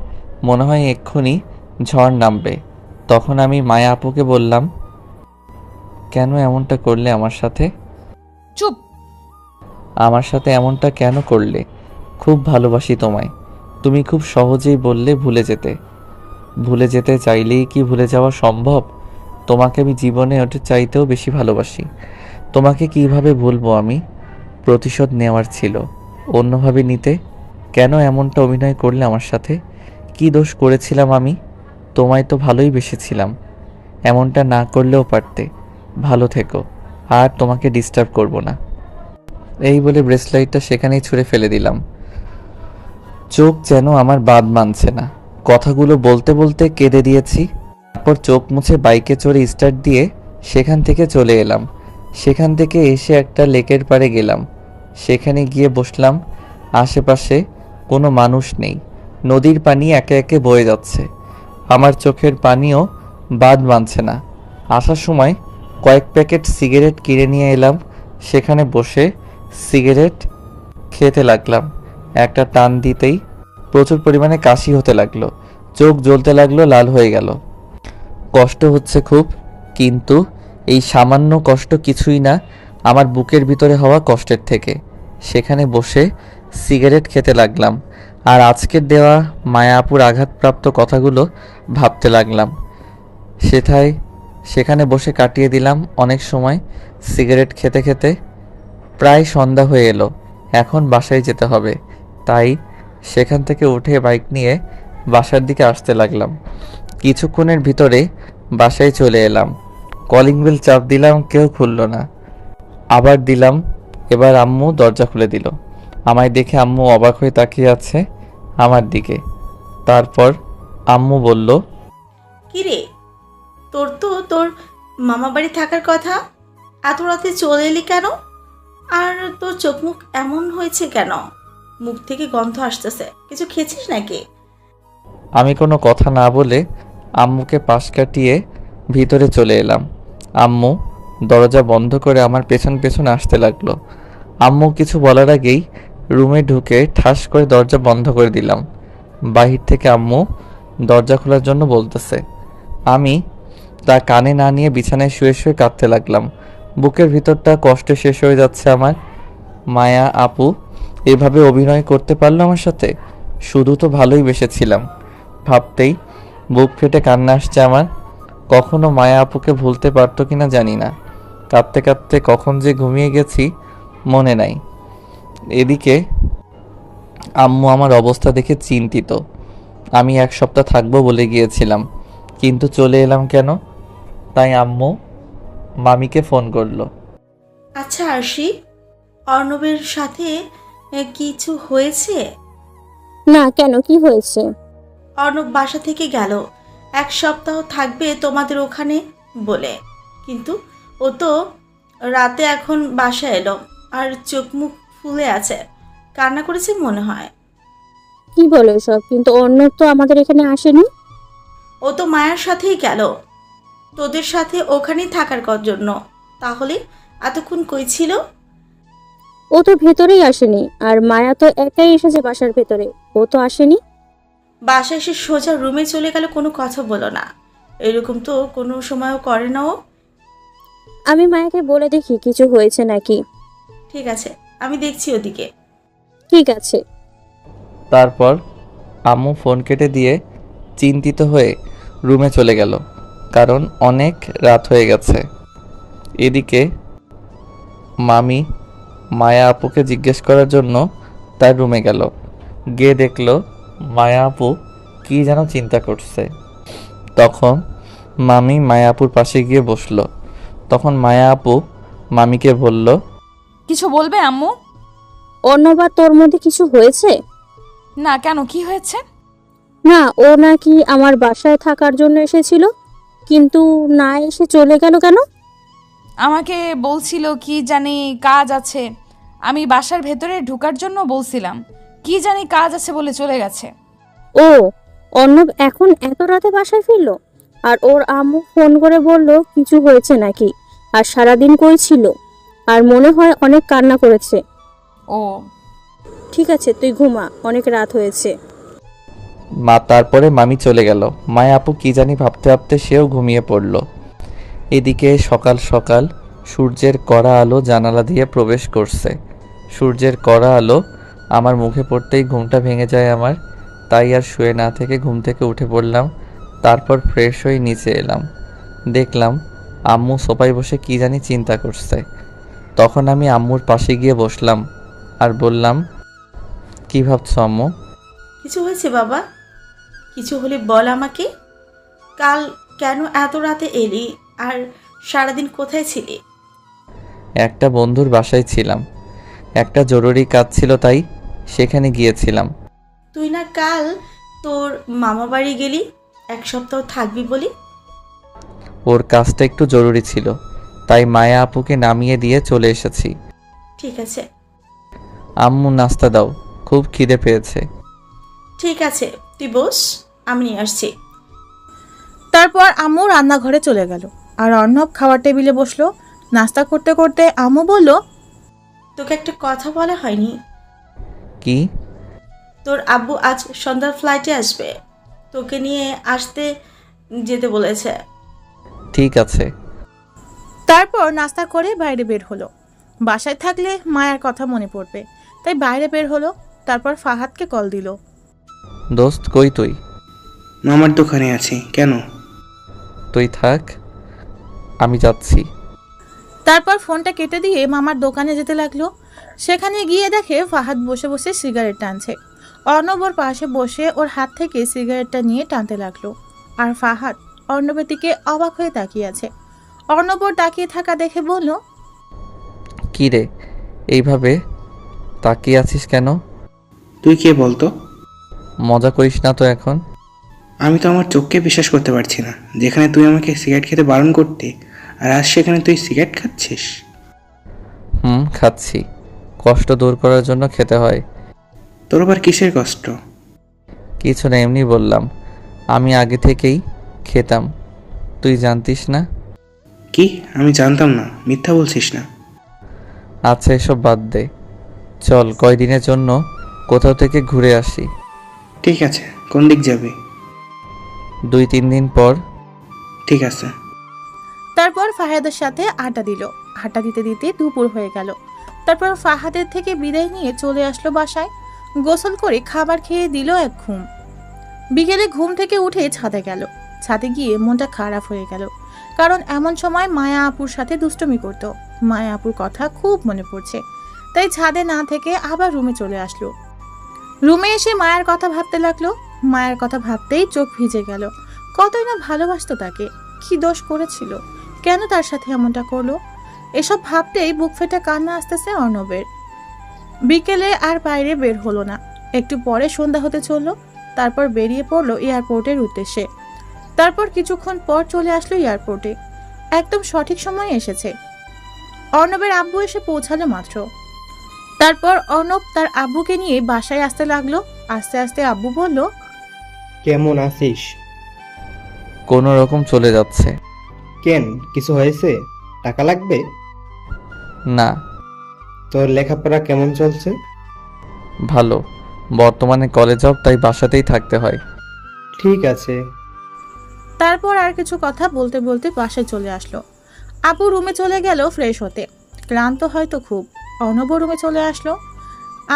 মনে হয় এক্ষুনি ঝড় নামবে। তখন আমি মায়া আপুকে বললাম, কেন এমনটা করলে আমার সাথে? চুপ। আমার সাথে এমনটা কেন করলে? খুব ভালোবাসি তোমায়। তুমি খুব সহজেই বললে ভুলে যেতে। ভুলে যেতে চাইলেই কি ভুলে যাওয়া সম্ভব? তোমাকে আমি জীবনে ওটা চাইতেও বেশি ভালোবাসি। তোমাকে কিভাবে ভুলবো আমি? প্রতিশোধ নেওয়ার ছিল, অন্যভাবে নিতে। কেন এমনটা অভিনয় করলে আমার সাথে? কি দোষ করেছিলাম আমি? তোমায় তো ভালোই বেসেছিলাম। এমনটা না করলেও পারতে। ভালো থেকো, আর তোমাকে ডিস্টার্ব করব না। এই বলে ব্রেসলাইটটা সেখানেই ছুঁড়ে ফেলে দিলাম। চোখ যেন আমার বাদ মানছে না। কথাগুলো বলতে বলতে কেঁদে দিয়েছি। তারপর চোখ মুছে বাইকে চড়ে স্টার্ট দিয়ে সেখান থেকে চলে এলাম। সেখান থেকে এসে একটা লেকের পাড়ে গেলাম। সেখানে গিয়ে বসলাম। আশেপাশে কোনো মানুষ নেই। নদীর পানি একে একে বয়ে যাচ্ছে। আমার চোখের পানিও বাদ মানছে না। আসার সময় কয়েক প্যাকেট সিগারেট কিনে নিয়ে এলাম। সেখানে বসে সিগারেট খেতে লাগলাম। একটা টান দিতেই প্রচুর পরিমাণে কাশি হতে লাগলো। চোখ জ্বলতে লাগলো, লাল হয়ে গেল। কষ্ট হচ্ছে খুব, কিন্তু এই সামান্য কষ্ট কিছুই না আমার বুকের ভিতরে হওয়া কষ্টের থেকে। সেখানে বসে সিগারেট খেতে লাগলাম আর আজকের দেওয়া মায়া আপুর আঘাতপ্রাপ্ত কথাগুলো ভাবতে লাগলাম। সেখানে বসে কাটিয়ে দিলাম অনেক সময় সিগারেট খেতে খেতে। প্রায় সন্ধ্যা হয়ে এলো। এখন বাসায় যেতে হবে। তাই সেখান থেকে উঠে বাইক নিয়ে বাসার দিকে আসতে লাগলাম। কিছুক্ষণের ভিতরে বাসায় চলে এলাম। কলিং বেল চাপ দিলাম, কেউ খুলল না। আবার দিলাম, এবার আম্মু দরজা খুলে দিল। আমায় দেখে আম্মু অবাক হয়ে তাকিয়ে আছে আমার দিকে। তারপর আম্মু বলল, কিরে, তোর মামা বাড়ি থাকার কথা, এত রাতে চলে এলি কেন? আর তোর চোখ মুখ এমন হয়েছে কেন? মুখ থেকে গন্ধ আসতেছে, কিছু খেয়েছিস নাকি? আমি কোনো কথা না বলে আম্মুকে পাশ কাটিয়ে ভিতরে চলে এলাম। আম্মু দরজা বন্ধ করে আমার পেছন পেছন আসতে লাগলো। আম্মু কিছু বলার আগেই রুমে ঢুকে ঠাস করে দরজা বন্ধ করে দিলাম। বাহির থেকে আম্মু দরজা খোলার জন্য বলতেছে। আমি তা কানে না নিয়ে বিছানায় শুয়ে শুয়ে কাঁদতে লাগলাম। বুকের ভিতরটা কষ্টে শেষ হয়ে যাচ্ছে আমার। মায়া আপু এভাবে অভিনয় করতে পারলো আমার সাথে? শুধু তো ভালোই বেসেছিলাম। ভাবতেই বুক ফেটে কান্না আসছে আমার। কখনো মায়া আপুকে ভুলতে পারতো কিনা জানি না। কাঁদতে কাঁদতে কখন যে ঘুমিয়ে গেছি মনে নাই। এদিকে আম্মু আমার অবস্থা দেখে চিন্তিত। আমি 1 সপ্তাহ থাকবো বলে গিয়েছিলাম, কিন্তু চলে এলাম কেন? তাই আম্মু মামিকে ফোন করলো। আচ্ছা আরশি, অর্ণবের সাথে কিছু হয়েছে? না, কেন, কি হয়েছে? অর্ণব বাসা থেকে গেল 1 সপ্তাহ থাকবে তোমাদের ওখানে বলে, কিন্তু ও তো রাতে এখন বাসা এলো আর চোখ মুখ ফুলে আছে, কান্না করেছে মনে হয়। কি বলো সব? কিন্তু অর্ণব তো আমাদের এখানে আসেনি। ও তো মায়ের সাথেই গেল তোদের সাথে ওখানেই থাকার জন্য। তাহলে এতক্ষণ কই ছিল? ও তো ভেতরেই আসেনি, আর মায়া তো একাই এসেছে বাসার ভেতরে, ও তো আসেনি। বাসায় এসে সোজা রুমে চলে গেল, কোনো কথা বলো না। এরকম তো কোনো সময়ও করে না ও। আমি মায়াকে বলে দেখি কিছু হয়েছে নাকি। ঠিক আছে, আমি দেখছি ওদিকে। ঠিক আছে। তারপর আম্মু ফোন কেটে দিয়ে চিন্তিত হয়ে রুমে চলে গেল, কারণ অনেক রাত হয়ে গেছে। এদিকে মামি মায়া আপুকে জিজ্ঞেস করার জন্য তার রুমে গেল। গিয়ে দেখলো মায়া আপু কী যেন চিন্তা করছে। তখন মামি মায়া আপুর পাশে গিয়ে বসলো। তখন মায়া আপু মামিকে বলল, কিছু বলবে আম্মু? অর্ণব আর তোর মধ্যে কিছু হয়েছে? না, কেন, কি হয়েছে? না, ও নাকি আমার বাসায় থাকার জন্য এসেছিল, কিন্তু না এসে চলে গেল কেন? আমাকে বলছিল কি জানি কাজ আছে। আমি বাসার ভেতরে ঢোকার জন্য বলছিলাম, কি জানি কাজ আছে বলে চলে গেছে। ও, অর্ণব এখন এত রাতে বাসায় ফিরলো? আর ওর আম্মু ফোন করে বলল কিছু হয়েছে নাকি, আর সারাদিন কই ছিল, আর মনে হয় অনেক কান্না করেছে। ও ঠিক আছে, তুই ঘুমা, অনেক রাত হয়েছে। তারপরে মামি চলে গেল। মায়া আপু কি জানি ভাবতে ভাবতে সেও ঘুমিয়ে পড়ল। এদিকে সকাল সকাল সূর্যের কড়া আলো জানালা দিয়ে প্রবেশ করছে। সূর্যের কড়া আলো আমার মুখে পড়তেই ঘুমটা ভেঙে যায় আমার। তাই আর শুয়ে না থেকে ঘুম থেকে উঠে পড়লাম। তারপর ফ্রেশ হয়ে নিচে এলাম। দেখলাম আম্মু সোফায় বসে কি জানি চিন্তা করছে। তখন আমি আম্মুর পাশে গিয়ে বসলাম আর বললাম, কি ভাবছো আম্মু? কিছু হয়েছে বাবা? কিছু হলে বল আমাকে। কাল কেন এত রাতে এলি, আর সারাদিন কোথায় ছিলি? একটা বন্ধুর বাসায় ছিলাম, একটা জরুরি কাজ ছিল তাই সেখানে গিয়েছিলাম। তুই না কাল তোর মামা বাড়ি গেলি 1 সপ্তাহ থাকবি বলি? ওর কাজটা একটু জরুরি ছিল, তাই মায়া আপুকে নামিয়ে দিয়ে চলে এসেছি। ঠিক আছে। আম্মু নাস্তা দাও, খুব খিদে পেয়েছে। ঠিক আছে, তুই বস, আমি নিয়ে আসছি। তারপর আম্মু রান্নাঘরে চলে গেল আর অর্ণব খাওয়ার টেবিলে বসলো। নাস্তা করতে করতে আম্মু বলল, তোকে একটা কথা বলা হয়নি। কি? তোর আব্বু আজ সন্ধ্যার ফ্লাইটে আসবে, তোকে নিয়ে আসতে যেতে বলেছে। ঠিক আছে। তারপর নাস্তা করে বাইরে বের হলো। বাসায় থাকলে মায়ের কথা মনে পড়বে, তাই বাইরে বের হলো। তারপর ফাহাদকে কল দিল। দোস্ত কই তুই? মামার দোকানে আছি, কেন? তুই থাক, আমি যাচ্ছি। তারপর ফোনটা কেটে দিয়ে মামার দোকানে যেতে লাগলো। সেখানে গিয়ে দেখে ফাহাদ বসে বসে সিগারেট টানছে। অর্ণব ওর পাশে বসে ওর হাত থেকে সিগারেটটা নিয়ে টানতে লাগলো। আর ফাহাদ অর্ণবের দিকে অবাক হয়ে তাকিয়ে আছে। অর্ণব ওর তাকিয়ে থাকা দেখে বলল, কি রে, এইভাবে তাকিয়ে আছিস কেন? তুই কে বলতো? মজা করিস না তো এখন। আমি তো আমার চোখকে বিশ্বাস করতে পারছি না, যেখানে তুই আমাকে সিগারেট খেতে বারণ করতে, আর আজ সেখানে তুই সিগারেট খাচ্ছিস। খাচ্ছি, কষ্ট দূর করার জন্য খেতে হয়। তোর আবার কিসের কষ্ট? কিছু না, এমনি বললাম। আমি আগে থেকেই খেতাম, তুই জানতিস না? কি? আমি জানতাম না, মিথ্যা বলছিস না। আচ্ছা এসব বাদ দে, চল কয়দিনের জন্য কোথাও থেকে ঘুরে আসি। ঠিক আছে, কোন দিক যাবি? 2-3 দিন পর। ঠিক আছে। তারপর ফাহাদের সাথে আড্ডা দিল। আড্ডা দিতে দিতে দুপুর হয়ে গেল। তারপর ফাহাদের থেকে বিদায় নিয়ে চলে আসলো বাসায়। গোসল করে খাবার খেয়ে দিল এক ঘুম। বিকেলে ঘুম থেকে উঠে ছাদে গেল। ছাদে গিয়ে মনটা খারাপ হয়ে গেল, কারণ এমন সময় মায়া আপুর সাথে দুষ্টুমি করত। মায়া আপুর কথা খুব মনে পড়ছে, তাই ছাদে না থেকে আবার রুমে চলে আসলো। রুমে এসে মায়ের কথা ভাবতে লাগলো। মায়ের কথা ভাবতেই চোখ ভিজে গেল। কতই না ভালোবাসতো তাকে, কি দোষ করেছিল, কেন তার সাথে এমনটা করলো। এসব ভাবতেই বুক ফেটে কান্না আসতেছে অর্ণবের। বিকেলে আর বাইরে বের হলো না। একটু পরে সন্ধ্যা হতে চললো। তারপর বেরিয়ে পড়লো এয়ারপোর্টের উদ্দেশ্যে। তারপর কিছুক্ষণ পর চলে আসলো এয়ারপোর্টে। একদম সঠিক সময়ে এসেছে। অর্ণবের আব্বু এসে পৌঁছালো মাত্র। তারপর অর্ণব তার আব্বুকে নিয়ে বাসায় আসতে লাগলো। আস্তে আস্তে আব্বু বলল, কেমন আছিস? কোনো রকম চলে যাচ্ছে। কেন, কিছু হয়েছে? টাকা লাগবে? না। তোর লেখাপড়া কেমন চলছে? ভালো, বর্তমানে কলেজ জব, তাই বাসাতেই থাকতে হয়। ঠিক আছে। তারপর আর কিছু কথা বলতে বলতে বাসায় চলে আসলো। আব্বু রুমে চলে গেল ফ্রেশ হতে। ক্লান্ত হয়তো খুব। অর্ণব রুমে চলে আসলো।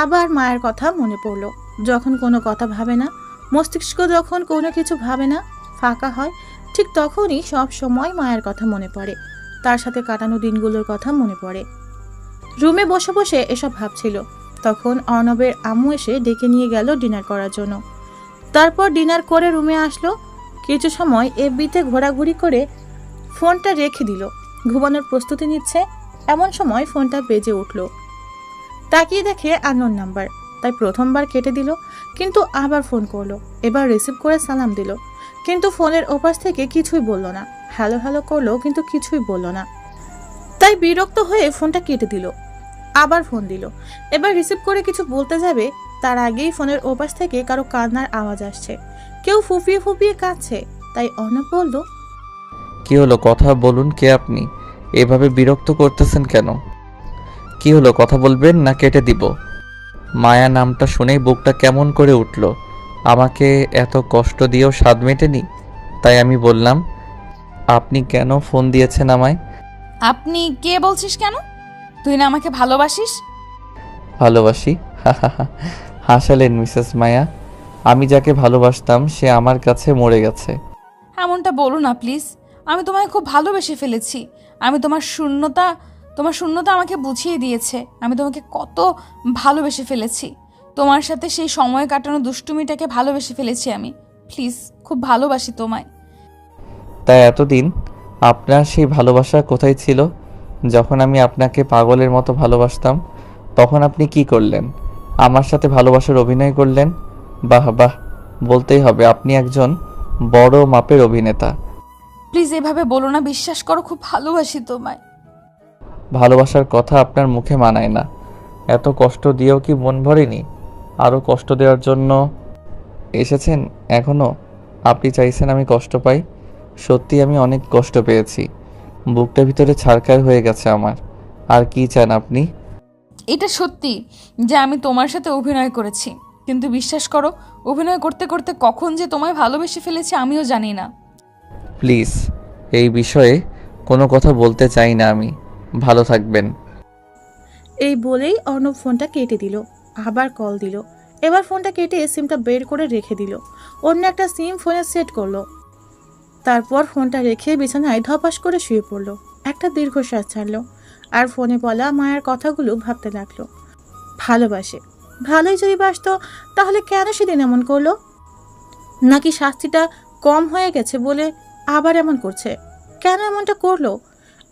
আবার মায়ের কথা মনে পড়লো। যখন কোনো কথা ভাবে না, মস্তিষ্ক যখন কোনো কিছু ভাবে না, ফাঁকা হয়, ঠিক তখনই সব সময় মায়ের কথা মনে পড়ে। তার সাথে কাটানো দিনগুলোর কথা মনে পড়ে। রুমে বসে বসে এসব ভাবছিল। তখন অর্ণবের আম্মু এসে ডেকে নিয়ে গেল ডিনার করার জন্য। তারপর ডিনার করে রুমে আসলো। কিছু সময় এফবিতে ঘোরাঘুরি করে ফোনটা রেখে দিল। ঘুমানোর প্রস্তুতি নিচ্ছে, এমন সময় ফোনটা বেজে উঠল। তাকিয়ে দেখে আননোন নাম্বার, তাই প্রথমবার কেটে দিল, কিন্তু আবার ফোন করলো। এবার রিসিভ করে সালাম দিল, কিন্তু ফোনের ওপাশ থেকে কিছুই বলল না। হ্যালো হ্যালো করলো, কিন্তু কিছুই বলল না। তাই বিরক্ত হয়ে ফোনটা কেটে দিল। আবার ফোন দিল। এবার রিসিভ করে কিছু বলতে যাবে, তার আগেই ফোনের ওপাশ থেকে কারো কান্নার আওয়াজ আসছে। কেউ ফুপিয়ে ফুপিয়ে কাঁদছে। তাই অর্ণব বলল, কি হলো, কথা বলুন। কে আপনি? এভাবে বিরক্ত করতেছেন কেন? কি হলো, কথা বলবেন না কেটে দিব? মায়া নামটা শুনেই বুকটা কেমন করে উঠল। আমাকে এত কষ্ট দিয়েও স্বাদ মেটেনি, তাই আমি বললাম, আপনি কেন ফোন দিয়েছেন আমায়? আপনি কে বলছিস কেন? তুই না আমাকে ভালোবাসিস? ভালোবাসি? হাসালেন মিসেস মায়া। আমি যাকে ভালোবাসতাম সে আমার কাছে মরে গেছে। এমনটা বলো না প্লিজ। আমি তোমায় খুব ভালোবেসে ফেলেছি। আমি তোমার শূন্যতা আমাকে বুঝিয়ে দিয়েছে আমি তোমাকে কত ভালোবেসে ফেলেছি। তোমার সাথে সেই সময় কাটানো দুষ্টুমিটাকে ভালোবেসে ফেলেছি আমি। প্লিজ, খুব ভালোবাসি তোমায়। তাই এতদিন আপনার সেই ভালোবাসা কোথায় ছিল? যখন আমি আপনাকে পাগলের মতো ভালোবাসতাম, তখন আপনি কি করলেন? আমার সাথে ভালোবাসার অভিনয় করলেন। বাহ বাহ, বলতেই হবে আপনি একজন বড় মাপের অভিনেতা। প্লিজ এভাবে বলো না, বিশ্বাস করো খুব ভালোবাসি তোমায়। ভালোবাসার কথা আপনার মুখে মানায় না। এত কষ্ট দিয়েও কি মন ভরেনি? আরও কষ্ট দেওয়ার জন্য এসেছেন এখনও? আপনি চাইছেন আমি কষ্ট পাই? সত্যি আমি অনেক কষ্ট পেয়েছি। বুকটা ভিতরে ছারখার হয়ে গেছে আমার। আর কি চান আপনি? এটা সত্যি যে আমি তোমার সাথে অভিনয় করেছি, কিন্তু বিশ্বাস করো অভিনয় করতে করতে কখন যে তোমায় ভালোবেসে ফেলেছি আমিও জানি না। প্লিজ এই বিষয়ে কোনো কথা বলতে চাই না আমি। ভালো থাকবেন। এই বলেই অর্ণব ফোনটা কেটে দিল। আবার কল দিল। এবার ফোনটা কেটে সিমটা বের করে রেখে দিল। অন্য একটা সিম ফোনে সেট করলো। তারপর ফোনটা রেখে বিছানায় ধপাস করে শুয়ে পড়লো। একটা দীর্ঘশ্বাস ছাড়লো আর ফোনে বলা মায়ের কথাগুলো ভাবতে লাগলো। ভালোবাসে, ভালোই যদি বাসতো তাহলে কেন সেদিন এমন করলো? নাকি শাস্তিটা কম হয়ে গেছে বলে আবার এমন করছে? কেন এমনটা করলো?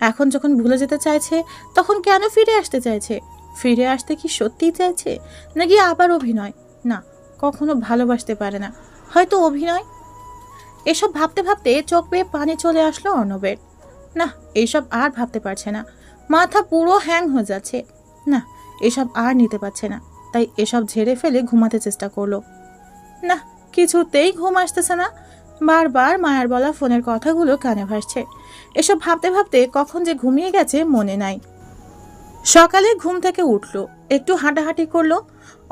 এখন যখন ভুলে যেতে চাইছে তখন কেন ফিরে আসতে চাইছে? ফিরে আসতে কি সত্যিই চাইছে, নাকি আবার অভিনয়? না, কখনো ভালোবাসতে পারে না, হয়তো অভিনয়। এসব ভাবতে ভাবতে চোখ বেয়ে পানি চলে আসলো অর্ণবের। না, এইসব আর ভাবতে পারছে না। মাথা পুরো হ্যাং হয়ে যাচ্ছে। না, এসব আর নিতে পারছে না। তাই এসব ঝেড়ে ফেলে ঘুমাতে চেষ্টা করলো। না, কিছুতেই ঘুম আসতেছে না। বারবার মায়ের বলা ফোনের কথাগুলো কানে ভাসছে। এসব ভাবতে ভাবতে কখন যে ঘুমিয়ে গেছে মনে নাই। সকালে ঘুম থেকে উঠলো, একটু হাঁটাহাঁটি করলো।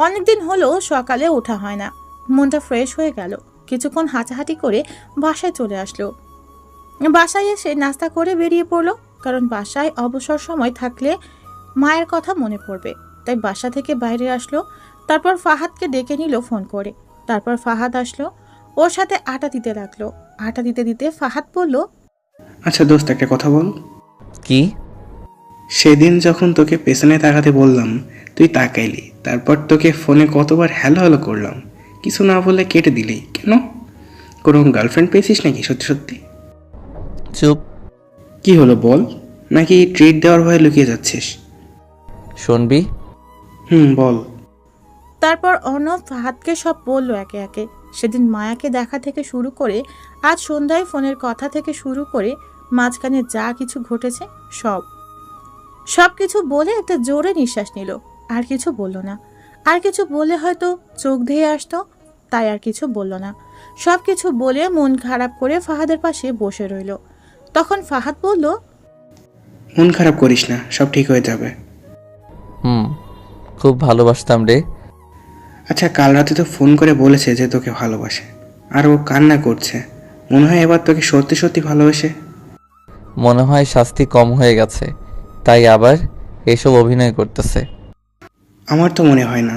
অনেকদিন হলো সকালে ওঠা হয় না। মনটা ফ্রেশ হয়ে গেল। কিছুক্ষণ হাঁটাহাঁটি করে বাসায় চলে আসলো। বাসায় এসে নাস্তা করে বেরিয়ে পড়লো, কারণ বাসায় অবসর সময় থাকলে মায়ের কথা মনে পড়বে। তাই বাসা থেকে বাইরে আসলো। তারপর ফাহাদকে ডেকে নিল ফোন করে। তারপর ফাহাদ আসলো, ওর সাথে আটা দিতে লাগলো। আটা দিতে দিতে ফাহাদ বলল, আচ্ছা দোস্ত, একটা কথা বল। কি? সেদিন যখন তোকে পেছনে তাকাতে বললাম তুই তাকাইলি, তারপর তোকে ফোনে কতবার হ্যালো হ্যালো করলাম, কিছু না বলে কেটে দিলি কেন? কোনো গার্লফ্রেন্ড পেয়েছিস নাকি সত্যি সত্যি? চুপ। কি হলো বল, নাকি ট্রিট দেওয়ার ভয়ে লুকিয়ে যাচ্ছিস? শুনবি? বল। তারপর অর্ণব ফাহাদকে সব বলল একে একে। সেদিন মায়াকে দেখা থেকে শুরু করে আজ সন্ধ্যায় ফোনের কথা থেকে শুরু করে মাঝখানে যা কিছু ঘটেছে সব কিছু বলে একটা জোরে নিঃশ্বাস নিল। আর কিছু বলল না। আর কিছু বলে হয়তো চোখ ধেয়ে আসতো, তাই আর কিছু বলল না। সব কিছু বলে মন খারাপ করে ফাহাদের পাশে বসে রইল। তখন ফাহাদ বলল, মন খারাপ করিস না, সব ঠিক হয়ে যাবে। খুব ভালোবাসতাম রে। আচ্ছা, কাল রাতে তো ফোন করে বলেছে যে তোকে ভালোবাসে, আর ও কান্না করছে। মনে হয় এবার তোকে সত্যি সত্যি ভালোবাসে। মনে হয় শাস্তি কম হয়ে গেছে, তাই আবার এসব অভিনয় করতেছে। আমার তো মনে হয় না।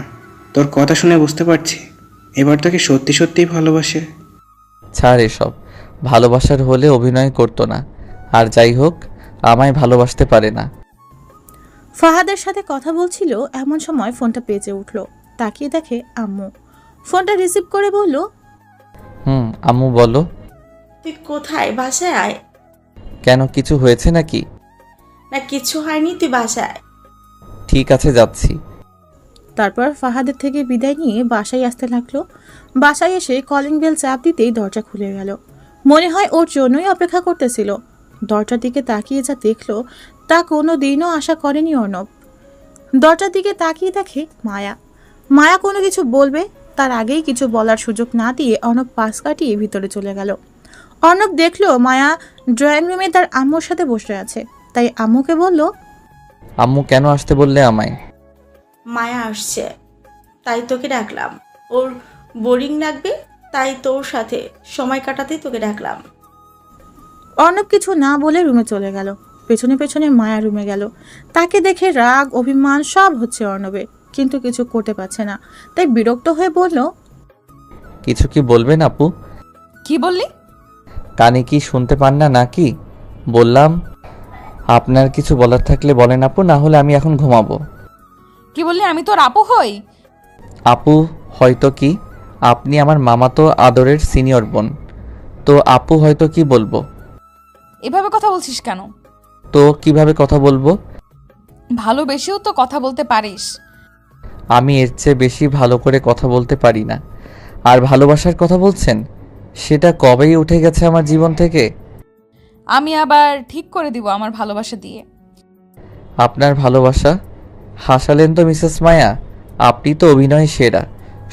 তোর কথা শুনে বুঝতে পারছি এবার তোকে সত্যি সত্যিই ভালোবাসে। ছাড় এসব। ভালোবাসার হলে অভিনয় করতো না। আর যাই হোক, আমায় ভালোবাসতে পারে না। ফাহাদের সাথে কথা বলছিল এমন সময় ফোনটা বেজে উঠল। তাকিয়ে দেখে আম্মু। ফোনটা রিসিভ করে বলল, আম্মু বলো। তুই কোথায়? বাসায় আয়। কেন, কিছু হয়েছে নাকি? না, কিছু হয়নি, তুই বাসায়। ঠিক আছে, যাচ্ছি। তারপর ফাহাদের থেকে বিদায় নিয়ে বাসায় আসতে লাগলো। বাসায় এসে কলিং বেল চাপ দিতেই দরজা খুলে গেল। মনে হয় ওর জন্যই অপেক্ষা করতেছিল। দরজার দিকে তাকিয়ে যা দেখলো তা কোনো দিনও আশা করেনি অর্ণব। দরজার দিকে তাকিয়ে দেখে মায়া। মায়া কোনো কিছু বলবে তার আগেই কিছু বলার সুযোগ না দিয়ে অর্ণব পাশ কাটিয়ে ভিতরে চলে গেল। অর্ণব দেখলো মায়া ড্রয়িং রুমে তার আম্মুর সাথে বসে আছে। তাই আম্মুকে বলল, আম্মু কেন আসতে বললে আমায়? মায়া আসছে, তাই তোকে ডাকলাম। ওর বোরিং লাগবে, তাই তোর সাথে সময় কাটাতেই তোকে ডাকলাম। অর্ণব কিছু না বলে রুমে চলে গেল। পেছনে পেছনে মায়া রুমে গেল। তাকে দেখে রাগ অভিমান সব হচ্ছে অর্ণবের, কিন্তু কিছু করতে পারছে না। তাই বিরক্ত হয়ে বলল, কিছু কি বলবেন আপু? কি বললি? কানে কি শুনতে পান না নাকি? বললাম আপনার কিছু বলার থাকলে বলেন আপু, না হলে আমি এখন ঘুমাবো। কি বললি? আমি তোর আপু হই? আপু হয়তো কি, আপনি আমার মামাতো আদরের সিনিয়র বোন। তো আপু হয়তো কি বলবো? এভাবে কথা বলছিস কেন? তো কিভাবে কথা বলবো? ভালোবেসেও তো কথা বলতে পারিস। আমি এর চেয়ে বেশি ভালো করে কথা বলতে পারি না। আর ভালোবাসার কথা বলছেন, সেটা কবেই উঠে গেছে আমার জীবন থেকে। আমি আবার ঠিক করে দিব আমার ভালোবাসা দিয়ে। আপনার ভালোবাসা? হাসালেন তো মিসেস মায়া, আপনি তো অভিনয় সেরা।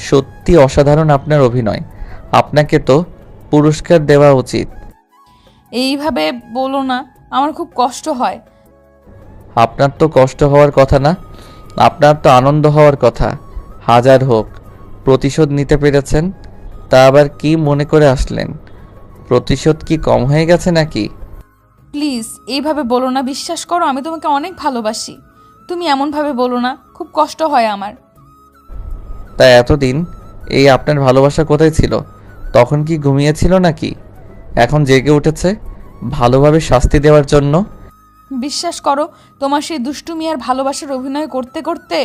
সত্যি অসাধারণ আপনার অভিনয়। আপনাকে তো পুরস্কার দেওয়া উচিত। এইভাবে বলো না, আমার খুব কষ্ট হয়। আপনার তো কষ্ট হওয়ার কথা না, আপনার তো আনন্দ হওয়ার কথা। হাজার হোক, প্রতিশোধ নিতে পেরেছেন, তা আবার কি মনে করে আসলেন? প্রতিশোধ কি কম হয়ে গেছে নাকি? প্লিজ এইভাবে বলো না, বিশ্বাস করো আমি তোমাকে অনেক ভালোবাসি। তুমি এমনভাবে বলো না, খুব কষ্ট হয় আমার। তাই এতদিন এই আপনার ভালোবাসা কোথায় ছিল? তখন কি ঘুমিয়েছিল নাকি? এখন জেগে উঠেছে ভালোভাবে শাস্তি দেওয়ার জন্য? বিশ্বাস করো, তোমার সেই দুষ্টুমি আর ভালোবাসার অভিনয় করতে করতে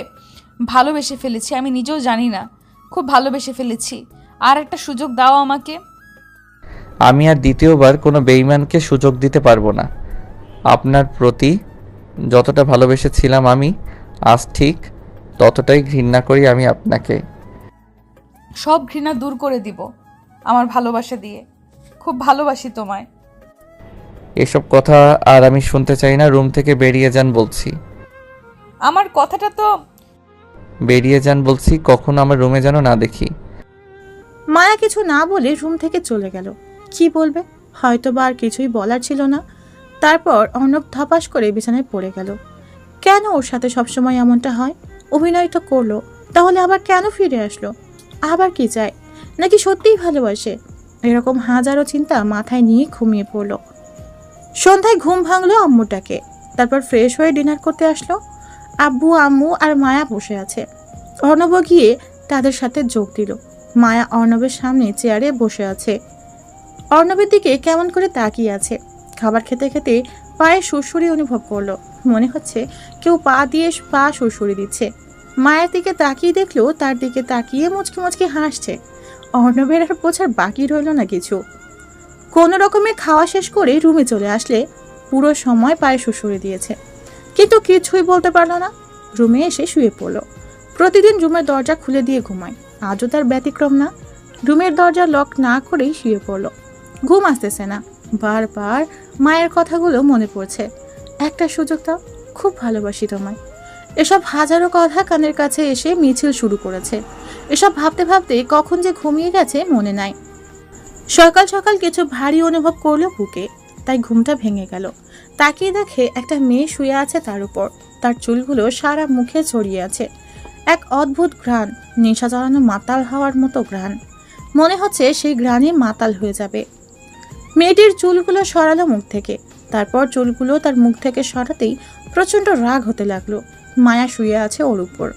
ভালোবেসে ফেলেছি, আমি নিজেও জানি না, খুব ভালোবেসে ফেলেছি। আর একটা সুযোগ দাও আমাকে। আমি আর দ্বিতীয়বার কোনো বেঈমানকে সুযোগ দিতে পারবো না। আপনার প্রতি যতটা ভালোবেসেছিলাম আমি, আজ ঠিক ততটাই ঘৃণা করি আমি আপনাকে। সব ঘৃণা দূর করে দিব আমার ভালোবাসা দিয়ে। খুব ভালোবাসি তোমায়। এসব কথা আর আমি শুনতে চাই না। রুম থেকে বেরিয়ে যান বলছি। আমার কথাটা তো। বেরিয়ে যান বলছি, কখনো আমার রুমে যেন না দেখি। মায়া কিছু না বলে রুম থেকে চলে গেল। কি বলবে, হয়তো বা আর কিছুই বলার ছিল না। তারপর অর্ণব ধপাস করে বিছানায় পড়ে গেল। কেন ওর সাথে সবসময় এমনটা হয়? অভিনয় তো করলো, তাহলে আবার কেন ফিরে আসলো? আবার কি চায়? নাকি সত্যিই ভালোবাসে? এরকম হাজারো চিন্তা মাথায় নিয়ে ঘুমিয়ে পড়লো। সন্ধ্যায় ঘুম ভাঙলো আম্মুটাকে। তারপর ফ্রেশ হয়ে ডিনার করতে আসলো। আব্বু, আম্মু আর মায়া বসে আছে। অর্ণব গিয়ে তাদের সাথে যোগ দিল। মায়া অর্ণবের সামনে চেয়ারে বসে আছে। অর্ণবের দিকে কেমন করে তাকিয়ে আছে। খাবার খেতে খেতে পায়ে সুরসুরি অনুভব করলো। মনে হচ্ছে কেউ পা দিয়ে পা সুরসুরি দিচ্ছে। মায়ের দিকে তাকিয়ে দেখলো তার দিকে তাকিয়ে মুচকি মুচকি হাসছে। অর্ণবের আর বোঝার বাকি রইল না কিছু। কোনো রকমে খাওয়া শেষ করে রুমে চলে আসলে পুরো সময় পায়ে সুরসুরি দিয়েছে, কিন্তু কিছুই বলতে পারলো না। রুমে এসে শুয়ে পড়লো। প্রতিদিন রুমের দরজা খুলে দিয়ে ঘুমায়, আজও তার ব্যতিক্রম না। রুমের দরজা লক না করেই শুয়ে পড়লো। ঘুম আসতেছে না, বারবার মায়ের কথাগুলো মনে পড়ছে। একটা সুযোগ দাও, খুব ভালোবাসি তোমায়। এসব হাজারো কথা কানের কাছে এসে মিছিল শুরু করেছে। এসব ভাবতে ভাবতে কখন যে ঘুমিয়ে গেছে মনে নাই। সকাল সকাল কিছু ভারী অনুভব করলো বুকে, তাই ঘুমটা ভেঙে গেল। তাকিয়ে দেখে একটা মেয়ে শুয়ে আছে তার উপর। তার চুলগুলো সারা মুখে ছড়িয়ে আছে। এক অদ্ভুত ঘ্রাণ, নেশা চড়ানো মাতাল হওয়ার মতো ঘ্রাণ। মনে হচ্ছে সেই ঘ্রাণে মাতাল হয়ে যাবে। মেয়েটির চুলগুলো সরালো মুখ থেকে। তারপর চুলগুলো তার মুখ থেকে সরাতেই প্রচণ্ড রাগ হতে লাগলো। মায়া শুয়ে আছে ওর উপর।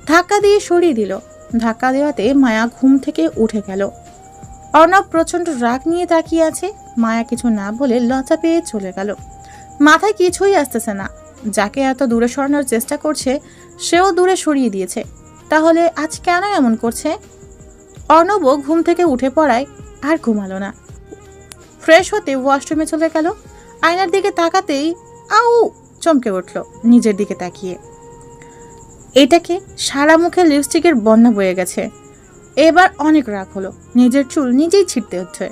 ধাক্কা দিয়ে সরিয়ে দিল। ধাক্কা দেওয়াতে মায়া ঘুম থেকে উঠে গেল। অর্ণব প্রচণ্ড রাগ নিয়ে তাকিয়ে আছে। মায়া কিছু না বলে লজ্জা পেয়ে চলে গেল। মাথায় কিছুই আসতেছে না। যাকে এত দূরে সরানোর চেষ্টা করছে সেও দূরে সরিয়ে দিয়েছে। তাহলে আজ কেন এমন করছে? অর্ণবও ঘুম থেকে উঠে পড়ায় আর ঘুমালো না। ফ্রেশ হতে ওয়াশরুমে চলে গেল। আয়নার দিকে তাকাতেই আউ চমকে উঠল নিজের দিকে তাকিয়ে। এটাকে সারা মুখে লিপস্টিকের বন্যা বয়ে গেছে। এবার অনেক রাগ হলো। নিজের চুল নিজেই ছিঁড়তে হচ্ছে।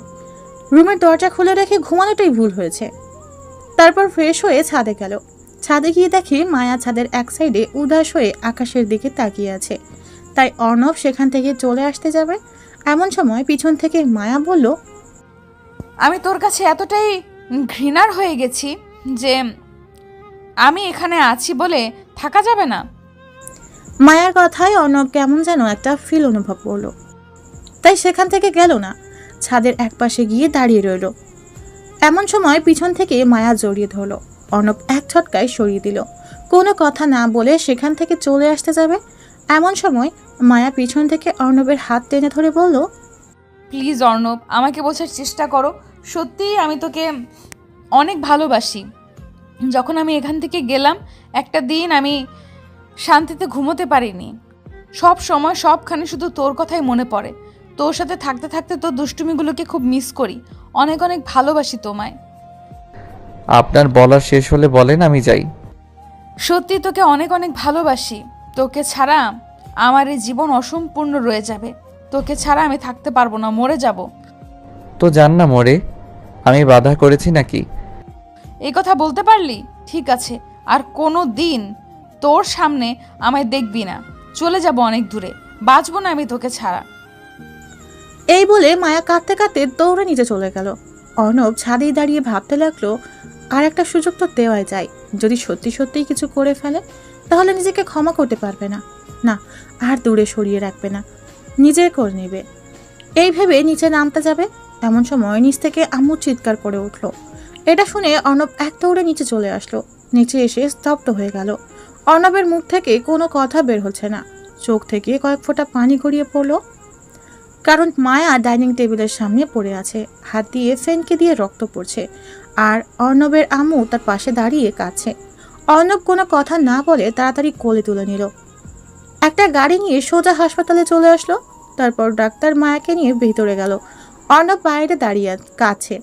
রুমের দরজা খুলে রেখে ঘুমানোটাই ভুল হয়েছে। তারপর ফ্রেশ হয়ে ছাদে গেল। ছাদে গিয়ে দেখে মায়া ছাদের এক সাইডে উদাস হয়ে আকাশের দিকে তাকিয়ে আছে। তাই অর্ণব সেখান থেকে চলে আসতে যাবে, এমন সময় পিছন থেকে মায়া বলল, আমি তোর কাছে এতটাই ঘৃণার হয়ে গেছি যে আমি এখানে আছি বলে থাকা যাবে না। মায়ার কথায় অর্ণব কেমন যেন একটা ফিল অনুভব করলো। তাই সেখান থেকে গেল না, ছাদের একপাশে গিয়ে দাঁড়িয়ে রইল। এমন সময় পিছন থেকে মায়া জড়িয়ে ধরলো। অর্ণব এক ছটকায় সরিয়ে দিল। কোনো কথা না বলে সেখান থেকে চলে আসতে যাবে, এমন সময় মায়া পিছন থেকে অর্ণবের হাত টেনে ধরে বলল, প্লিজ অর্ণব, আমাকে বোঝার চেষ্টা করো। সত্যিই আমি তোকে অনেক ভালোবাসি। যখন আমি এখান থেকে গেলাম একটা দিন আমি শান্তিতে ঘুমোতে পারিনি। সব সময় সবখানে শুধু তোর কথাই মনে পড়ে। তোর সাথে থাকতে থাকতে তোর দুষ্টুমিগুলোকে খুব মিস করি। অনেক অনেক ভালোবাসি তোমায়। আপনার বলা শেষ হলে বলেন, আমি যাই। সত্যি তোকে অনেক অনেক ভালোবাসি। তোকে ছাড়া আমার এই জীবন অসম্পূর্ণ রয়ে যাবে। তোকে ছাড়া আমি থাকতে পারবো না, মরে যাব। তো জান না মরে, আমি বাধা করেছি নাকি? এই কথা বলতে পারলি? ঠিক আছে, আর কোনো দিন তোর সামনে আমায় দেখবি না। চলে যাব অনেক দূরে, বাঁচবো না আমি তোকে ছাড়া। এই বলে মায়া কাঁদতে কাঁদতে দৌড়ে নিচে চলে গেল। অর্ণব ছাদেই দাঁড়িয়ে ভাবতে লাগলো, আর একটা সুযোগ তো দেওয়াই যায়। যদি সত্যি সত্যিই কিছু করে ফেলে তাহলে নিজেকে ক্ষমা করতে পারবে না, না আর দূরে সরিয়ে রাখবে না, নিজে করে নেবে। এই ভেবে নিচে নামতে যাবে, এমন সময় নিচ থেকে আম্মু চিৎকার করে উঠল। এটা শুনে অর্ণব এক দৌড়ে নিচে চলে আসলো। নিচে এসে স্তব্ধ হয়ে গেল। অর্ণবের মুখ থেকে কোনো কথা বের হচ্ছে না, চোখ থেকে কয়েক ফোঁটা পানি গড়িয়ে পড়লো। কারণ মায়া ডাইনিং টেবিলের সামনে পড়ে আছে, হাত দিয়ে ফ্যানকে দিয়ে রক্ত পড়ছে, আর অর্ণবের আম্মু তার পাশে দাঁড়িয়ে কাঁদছে। অর্ণব কোনো কথা না বলে তাড়াতাড়ি কোলে তুলে নিল। একটা গাড়ি নিয়ে সোজা হাসপাতালে চলে আসলো। তারপর ডাক্তার মায়াকে নিয়ে ভিতরে গেল। অর্ণব বাইরে দাঁড়িয়ে কাঁদছে,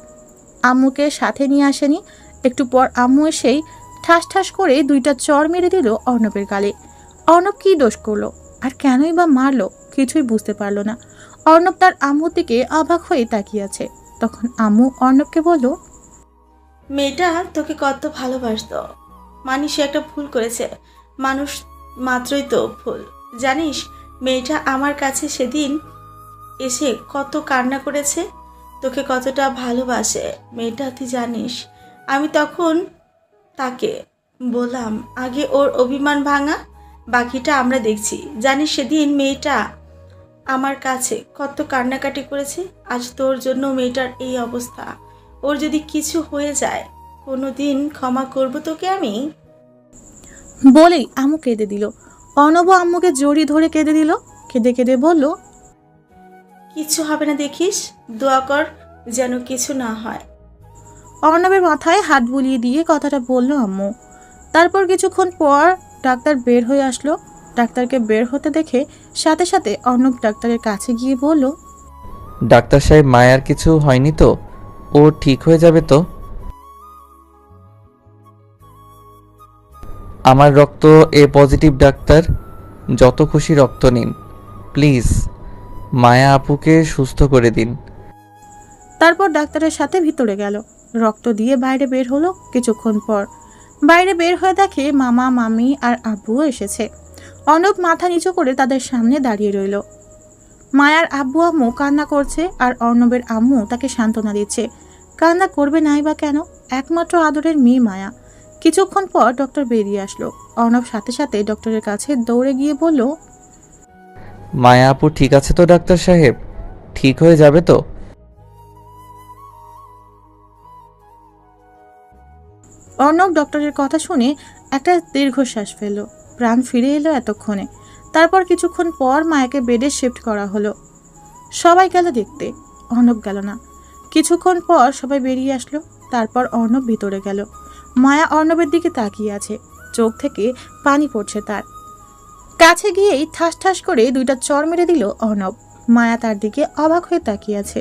আম্মুকে সাথে নিয়ে আসেনি। একটু পর আম্মু এসেই ঠাস ঠাস করে দুইটা চড় মেরে দিল অর্ণবের গালে। অর্ণব কি দোষ করলো আর কেনই বা মারলো কিছুই বুঝতে পারলো না। অর্ণব তার আম্মুর দিকে অবাক হয়ে তাকিয়ে আছে। তখন আম্মু অর্ণবকে বলল, মেয়েটা তোকে কত ভালোবাসতো, মানি সে একটা ভুল করেছে। মানুষ মাত্রই তো ভুল, জানিস মেয়েটা আমার কাছে সেদিন এসে কত কান্না করেছে, তোকে কতটা ভালোবাসে মেয়েটা তুই জানিস। আমি তখন তাকে বললাম আগে ওর অভিমান ভাঙা, বাকিটা আমরা দেখছি। জানিস সেদিন মেয়েটা আমার কাছে কত কান্নাকাটি করেছে। আজ তোর জন্য মেয়েটার এই অবস্থা। ওর যদি কিছু হয়ে যায় কোনোদিন ক্ষমা করব তোকে আমি। বলেই আম্মু কেঁদে দিল। অর্ণব আম্মুকে জড়িয়ে ধরে কেঁদে দিল। কেঁদে কেঁদে বলল, কিছু হবে না দেখিস, দোয়া কর যেন কিছু না হয়। অর্ণবের মাথায় হাত বুলিয়ে দিয়ে কথাটা বলল আম্মু। তারপর কিছুক্ষণ পর ডাক্তার বের হয়ে আসলো। ডাক্তারকে বের হতে দেখে সাথে সাথে অর্ণব ডাক্তারের কাছে গিয়ে বলল, ডাক্তার সাহেব, মায়ার কিছু হয়নি তো? ও ঠিক হয়ে যাবে তো? আমার রক্ত এ পজিটিভ ডাক্তার, যত খুশি রক্ত নিন প্লিজ, মায়া আপুকে সুস্থ করে দিন। তারপর ডাক্তারের সাথে ভিতরে গেল। রক্ত দিয়ে বাইরে বের হলো। কিছুক্ষণ পর বাইরে বের হয়ে দেখে মামা মামি আর আব্বুও এসেছে। অর্ণব মাথা নিচু করে তাদের সামনে দাঁড়িয়ে রইল। মায়ার আব্বু আম্মু কান্না করছে আর অর্ণবের আম্মু তাকে সান্ত্বনা দিচ্ছে। কান্না করবে নাই বা কেন, একমাত্র আদরের মেয়ে মায়া। কিছুক্ষণ পর ডক্টর বেরিয়ে আসলো। অর্ণব সাথে সাথে ডক্টরের কাছে দৌড়ে গিয়ে বলল, মায়া আপু ঠিক আছে তো ডাক্তার সাহেব? ঠিক হয়ে যাবে তো? অর্ণব ডক্টরের কথা শুনে একটা দীর্ঘশ্বাস ফেলল। প্রাণ ফিরে এলো এতক্ষণে। তারপর কিছুক্ষণ পর মায়াকে বেডে শিফট করা হলো। সবাই গেল দেখতে, অর্ণব গেল না। কিছুক্ষণ পর সবাই বেরিয়ে আসলো। তারপর অর্ণব ভিতরে গেল। মায়া অর্ণবের দিকে তাকিয়ে আছে, চোখ থেকে পানি পড়ছে তার। কাছে গিয়েই ঠাস ঠাস করে দুইটা চড় মেরে দিল অর্ণব। মায়া তার দিকে অবাক হয়ে তাকিয়ে আছে,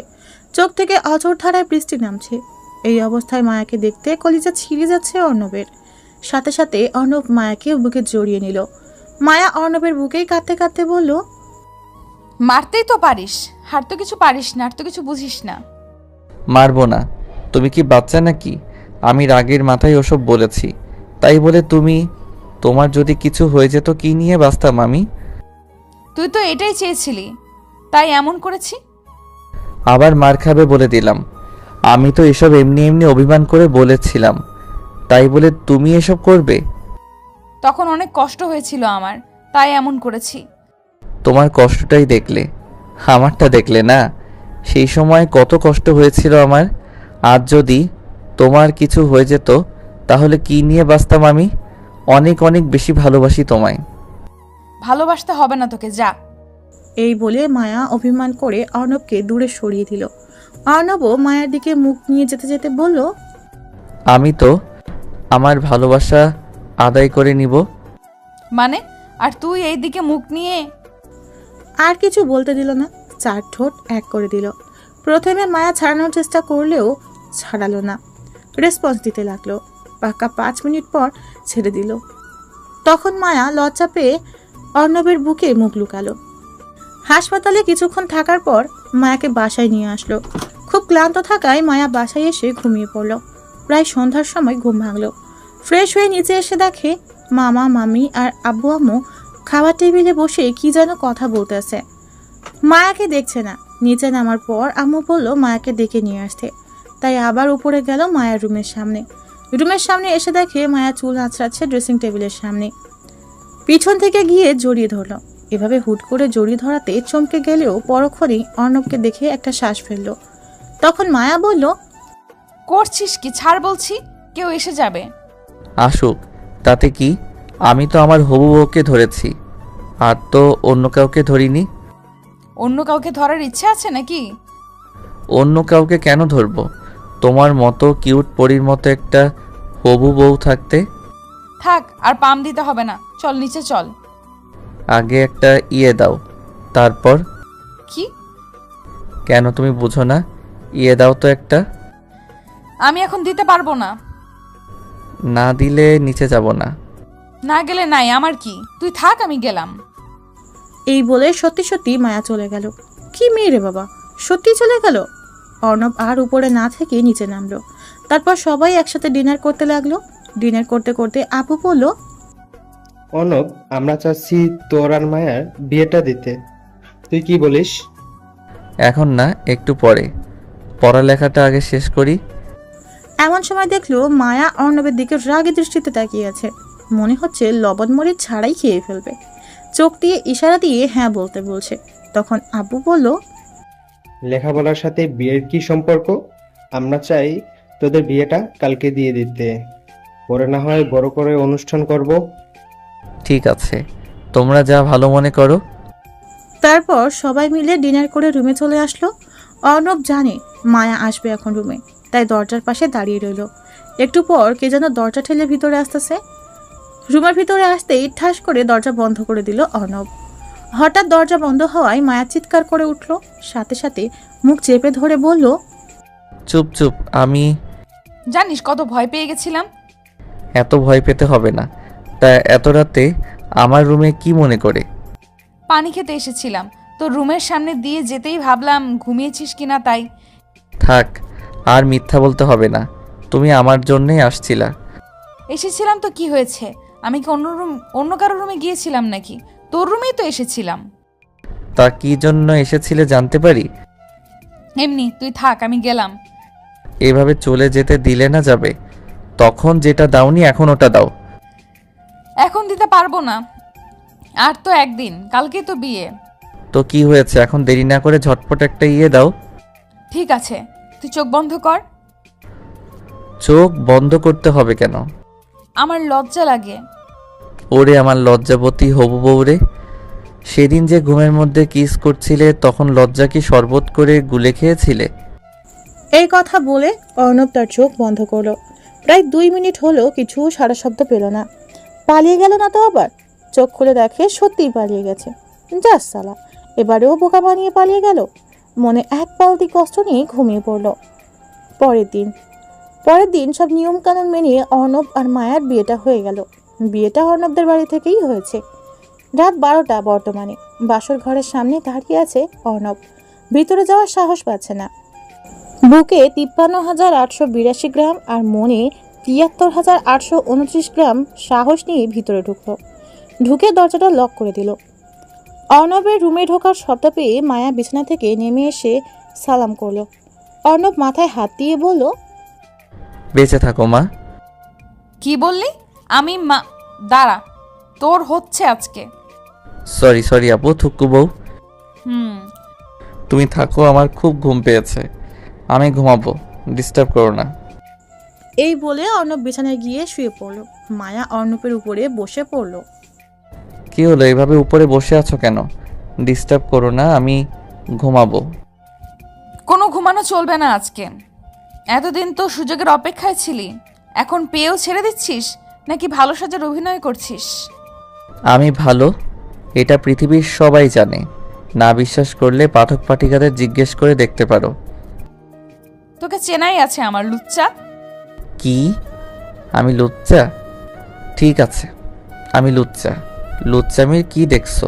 চোখ থেকে অঝোর ধারায় বৃষ্টি নামছে। এই অবস্থায় মায়াকে দেখতে কলিজা ছিঁড়ে যাচ্ছে অর্ণবের। সাথে সাথে অর্ণব মায়াকে বুকে জড়িয়ে নিল। মায়া অর্ণবের বুকেই কাঁদতে কাঁদতে বলল, মারতেই তো পারিস, হার তো কিছু পারিস না, আর তো কিছু বুঝিস না। মারবো না, তুমি কি বাচ্চা নাকি? আমি রাগের মাথায় ওসব বলেছি, তাই বলে তুমি, তোমার যদি কিছু হয়ে যেত কি নিয়ে বাঁচতাম আমি? তুই তো এটাই চেয়েছিলি, তাই এমন করেছি। আবার মার খাবে বলে দিলাম। আমি তো এসব এমনি এমনি অভিমান করে বলেছিলাম, তাই বলে তুমি এসব করবে? তখন অনেক কষ্ট হয়েছিল আমার, তাই এমন করেছি। তোমার কষ্টটাই দেখলে, আমারটা দেখলে না। সেই সময় কত কষ্ট হয়েছিল আমার। আজ যদি তোমার কিছু হয়ে যেত তাহলে কি নিয়ে বাঁচতাম আমি? অনেক অনেক বেশি ভালোবাসি তোমায়। ভালোবাসতে হবে না তোকে, যা। এই বলে মায়া অভিমান করে অর্ণবকে দূরে সরিয়ে দিল। অর্ণবও মায়ের দিকে মুখ নিয়ে যেতে যেতে বলল, আমি তো আমার ভালোবাসা আদায় করে নিব। মানে? আর তুই এই দিকে মুখ নিয়ে? আর কিছু বলতে দিল না, চার ঠোঁট এক করে দিল। প্রথমে মায়া ছাড়ানোর চেষ্টা করলেও ছাড়ালো না, রেসপন্স দিতে লাগলো। পাক্কা 5 মিনিট পর ছেড়ে দিল। তখন মায়া লজ্জা পেয়ে অর্ণবের বুকে মুখ লুকালো। হাসপাতালে কিছুক্ষণ থাকার পর মায়াকে বাসায় নিয়ে আসলো। খুব ক্লান্ত থাকায় মায়া বাসায় এসে ঘুমিয়ে পড়ল। প্রায় সন্ধ্যার সময় ঘুম ভাঙল। ফ্রেশ হয়ে নিচে এসে দেখে মামা মামি আর আব্বু আম্মু খাবার টেবিলে বসে কি যেন কথা বলতেছে। মায়াকে দেখছে না। নিচে নামার পর আম্মু বলল মায়াকে ডেকে নিয়ে আসতে। তাই আবার উপরে গেল মায়ার রুমের সামনে। রুমের সামনে এসে দেখে মায়া চুল আঁচড়াচ্ছে ড্রেসিং টেবিলের সামনে। পিছন থেকে গিয়ে জড়িয়ে ধরল। এভাবে হুট করে জড়িয়ে ধরাতে চমকে গেলেও পরক্ষণেই অর্ণবকে দেখে একটা শ্বাস ফেলল। তখন মায়া বলল, করছিস কি? ছাড় বলছি, কেউ এসে যাবে। আসুক, তাতে কি? আমি তো আমার হবু বউকে ধরেছি, আর তো অন্য কাউকে ধরিনি। অন্য কাউকে ধরার ইচ্ছে আছে নাকি? অন্য কাউকে কেন ধরবো? তোমার মতো কিউট পরীর মতো একটা হবু বউ থাকতে। থাক, আর পাম দিতে হবে না, চল নিচে চল। আগে একটা ইয়ে দাও, তারপর। কি? কেন তুমি বুঝো না? ইয়ে দাও তো একটা। আমি এখন দিতে পারবো না। না দিলে নিচে যাব না। না গেলে নাই, আমার কি? তুই থাক, আমি গেলাম। এই বলে সত্যি সত্যি মায়া চলে গেল। কি মেয়ে রে বাবা, সত্যি চলে গেল। অর্ণব আর উপরে না থেকে নিচে নামলো। তারপর সবাই একসাথে ডিনার করতে লাগলো। ডিনার করতে করতে আপু বলল, অর্ণব, আমরা চাচ্ছি তোর আর মায়ার বিয়েটা দিতে। তুই কি বলিস? এখন না, একটু পরে। পড়ালেখাটা আগে শেষ করি। এমন সময় দেখলো মায়া অর্ণবের দিকে রাগী দৃষ্টিতে তাকিয়ে আছে। মনে হচ্ছে লবণ মরিচ ছাড়াই খেয়ে ফেলবে। চোখ দিয়ে ইশারা দিয়ে হ্যাঁ বলতে বলছে। তখন আব্বু বলল, লেখাপড়ার সাথে বিয়ের কি সম্পর্ক? আমরা চাই তোদের বিয়েটা কালকে দিয়ে দিতে, পরে না হয় বড় করে অনুষ্ঠান করব। ঠিক আছে, তোমরা যা ভালো মনে করো। তারপর সবাই মিলে ডিনার করে রুমে চলে আসলো। অর্ণব জানে মায়া আসবে এখন রুমে, তাই দরজার পাশে দাঁড়িয়ে রইল। একটু পর কে যেন দরজা ঠেলে ভিতরে আসতেছে। রুমের ভিতরে আসতেই ঠাস করে দরজা বন্ধ করে দিল অর্ণব। হঠাৎ দরজা বন্ধ হওয়ায় মায়া চিৎকার করে উঠল। সাথে সাথে মুখ চেপে ধরে বলল, চুপ চুপ। আমি জানিস কত ভয় পেয়ে গেছিলাম। এত ভয় পেতে হবে না। তা এত রাতে আমার রুমে কি মনে করে? পানি খেতে এসেছিলাম, তো রুমের সামনে দিয়ে যেতেই ভাবলাম ঘুমিয়েছিস কিনা, তাই। থাক, আর মিথ্যা বলতে হবে না। তুমি আমার জন্যই আসছিলা। এসেছিলাম তো কি হয়েছে? আমি কি অন্য কারো রুমে গিয়েছিলাম নাকি? তোর রুমেই তো এসেছিলাম। তা কি জন্য এসেছিলে জানতে পারি? এমনি, তুই থাক, আমি গেলাম। এভাবে চলে যেতে দিলে না যাবে। তখন যেটা দাওনি এখন ওটা দাও। এখন দিতে পারবো না, আর তো একদিন, কালকেই তো বিয়ে। তো কি হয়েছে? এখন দেরি না করে ঝটপট একটা ইয়ে দাও। ঠিক আছে, তুই চোখ বন্ধ কর। চোখ বন্ধ করতে হবে কেন? আমার লজ্জা লাগে। ওরে আমার লজ্জাবতী হবু বউরে, সেদিন যে ঘুমের মধ্যে কিস করছিলে তখন লজ্জা কি শরবত করে গুলে খেয়েছিলে? এই কথা বলে অর্ণব তার চোখ বন্ধ করলো। প্রায় 2 মিনিট হলো কিছু সারা শব্দ পেল না। পালিয়ে গেল না তো আবার? চোখ খুলে দেখে সত্যিই পালিয়ে গেছে। যাস সালা, এবারেও বোকা বানিয়ে পালিয়ে গেল। মনে এক পালতি কষ্ট নিয়ে ঘুমিয়ে পড়ল। পরের দিন সব নিয়মকানুন মেনে অর্ণব আর মায়ার বিয়েটা হয়ে গেল। বিয়েটা অর্ণবদের বাড়ি থেকেই হয়েছে। রাত 12টা বর্তমানে। বাসর ঘরের সামনে দাঁড়িয়ে আছে অর্ণব। ভিতরে যাওয়ার সাহস পাচ্ছে না। বুকে 53,882 গ্রাম আর মনে 73,829 গ্রাম সাহস নিয়ে ভিতরে ঢুকলো। ঢুকে দরজাটা লক করে দিল। অর্ণবের রুমে ঢোকার শব্দ পেয়ে মায়া বিছানা থেকে নেমে এসে সালাম করলো। অর্ণব মাথায় হাত দিয়ে বলল, বেঁচে থাকো মা। কি বললি? আমি দাঁড়া, তোর হচ্ছে আজকে। সরি আপু, থুক্কু বউ। হুম। তুমি থাকো, আমার খুব ঘুম পেয়েছে। আমি ঘুমাবো, ডিস্টার্ব করো না। এই বলে অর্ণব বিছানায় গিয়ে শুয়ে পড়ল। মায়া অর্ণবের উপরে বসে পড়ল। কি হলো, এভাবে উপরে বসে আছো কেন? ডিস্টার্ব করো না, আমি ঘুমাবো। কোনো ঘুমানো চলবে না আজকে। এতদিন তো সুযোগের অপেক্ষায় ছিলি, এখন পেয়েও ছেড়ে দিচ্ছিস নাকি ভালো সাজার অভিনয় করছিস? আমি ভালো, এটা পৃথিবীর সবাই জানে। না বিশ্বাস করলে পাঠক পাঠিকাদের জিজ্ঞেস করে দেখতে পারো। তোকে চেনাই আছে আমার, লুচ্চা। কি? আমি লুচ্চা? ঠিক আছে, আমি লুচ্চা। লুচ্চামির কি দেখছো?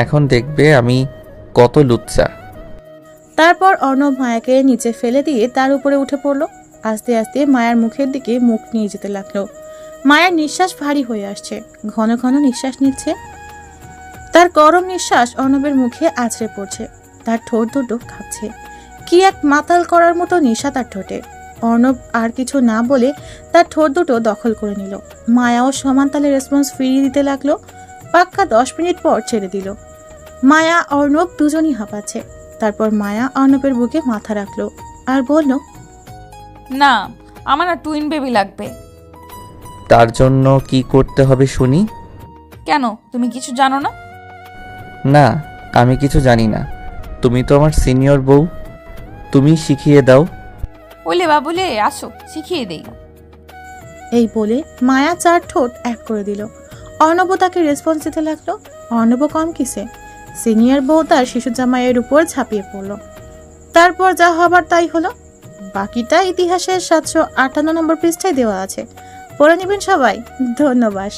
এখন দেখবে আমি কত লুচ্চা। তারপর অর্ণব মায়াকে নিচে ফেলে দিয়ে তার উপরে উঠে পড়লো। আস্তে আস্তে মায়ার মুখের দিকে মুখ নিয়ে যেতে লাগলো। মায়ার নিঃশ্বাস ভারী হয়ে আসছে, ঘন ঘন নিঃশ্বাস নিচ্ছে। তার গরম নিঃশ্বাস অর্ণবের মুখে আছড়ে পড়ছে, তার ঠোঁট দুটো কাঁপছে। কি এক মাতাল করার মতো নেশা তার ঠোঁটে। অর্ণব আর কিছু না বলে তার ঠোঁট দুটো দখল করে নিল। মায়াও সমান তালে রেসপন্স ফিরিয়ে দিতে লাগলো। পাক্কা 10 মিনিট পর ছেড়ে দিল। মায়া অর্ণব দুজনই হাঁপাচ্ছে। তারপর মায়া অর্ণবের বুকে মাথা রাখলো আর বলল, না, আমার না টুইন বেবি লাগবে। তার জন্য কি করতে হবে শুনি? কেন, তুমি কিছু জানো না? না, আমি কিছু জানি না। তুমি তো আমার সিনিয়র বউ, তুমি শিখিয়ে দাও। ওলে বাবুলে, আসো শিখিয়ে দেই। এই বলে মায়া 4 ঠোঁট এক করে দিল। অর্ণব তাকে রেসপন্স দিতে লাগলো। অর্ণব কম কিসে, সিনিয়র বউ তার শিশু জামাইয়ের উপর ঝাঁপিয়ে পড়লো। তারপর যা হবার তাই হলো। বাকিটা ইতিহাসের 758 নম্বর পৃষ্ঠায় দেওয়া আছে, পড়ে নেবেন সবাই। ধন্যবাদ।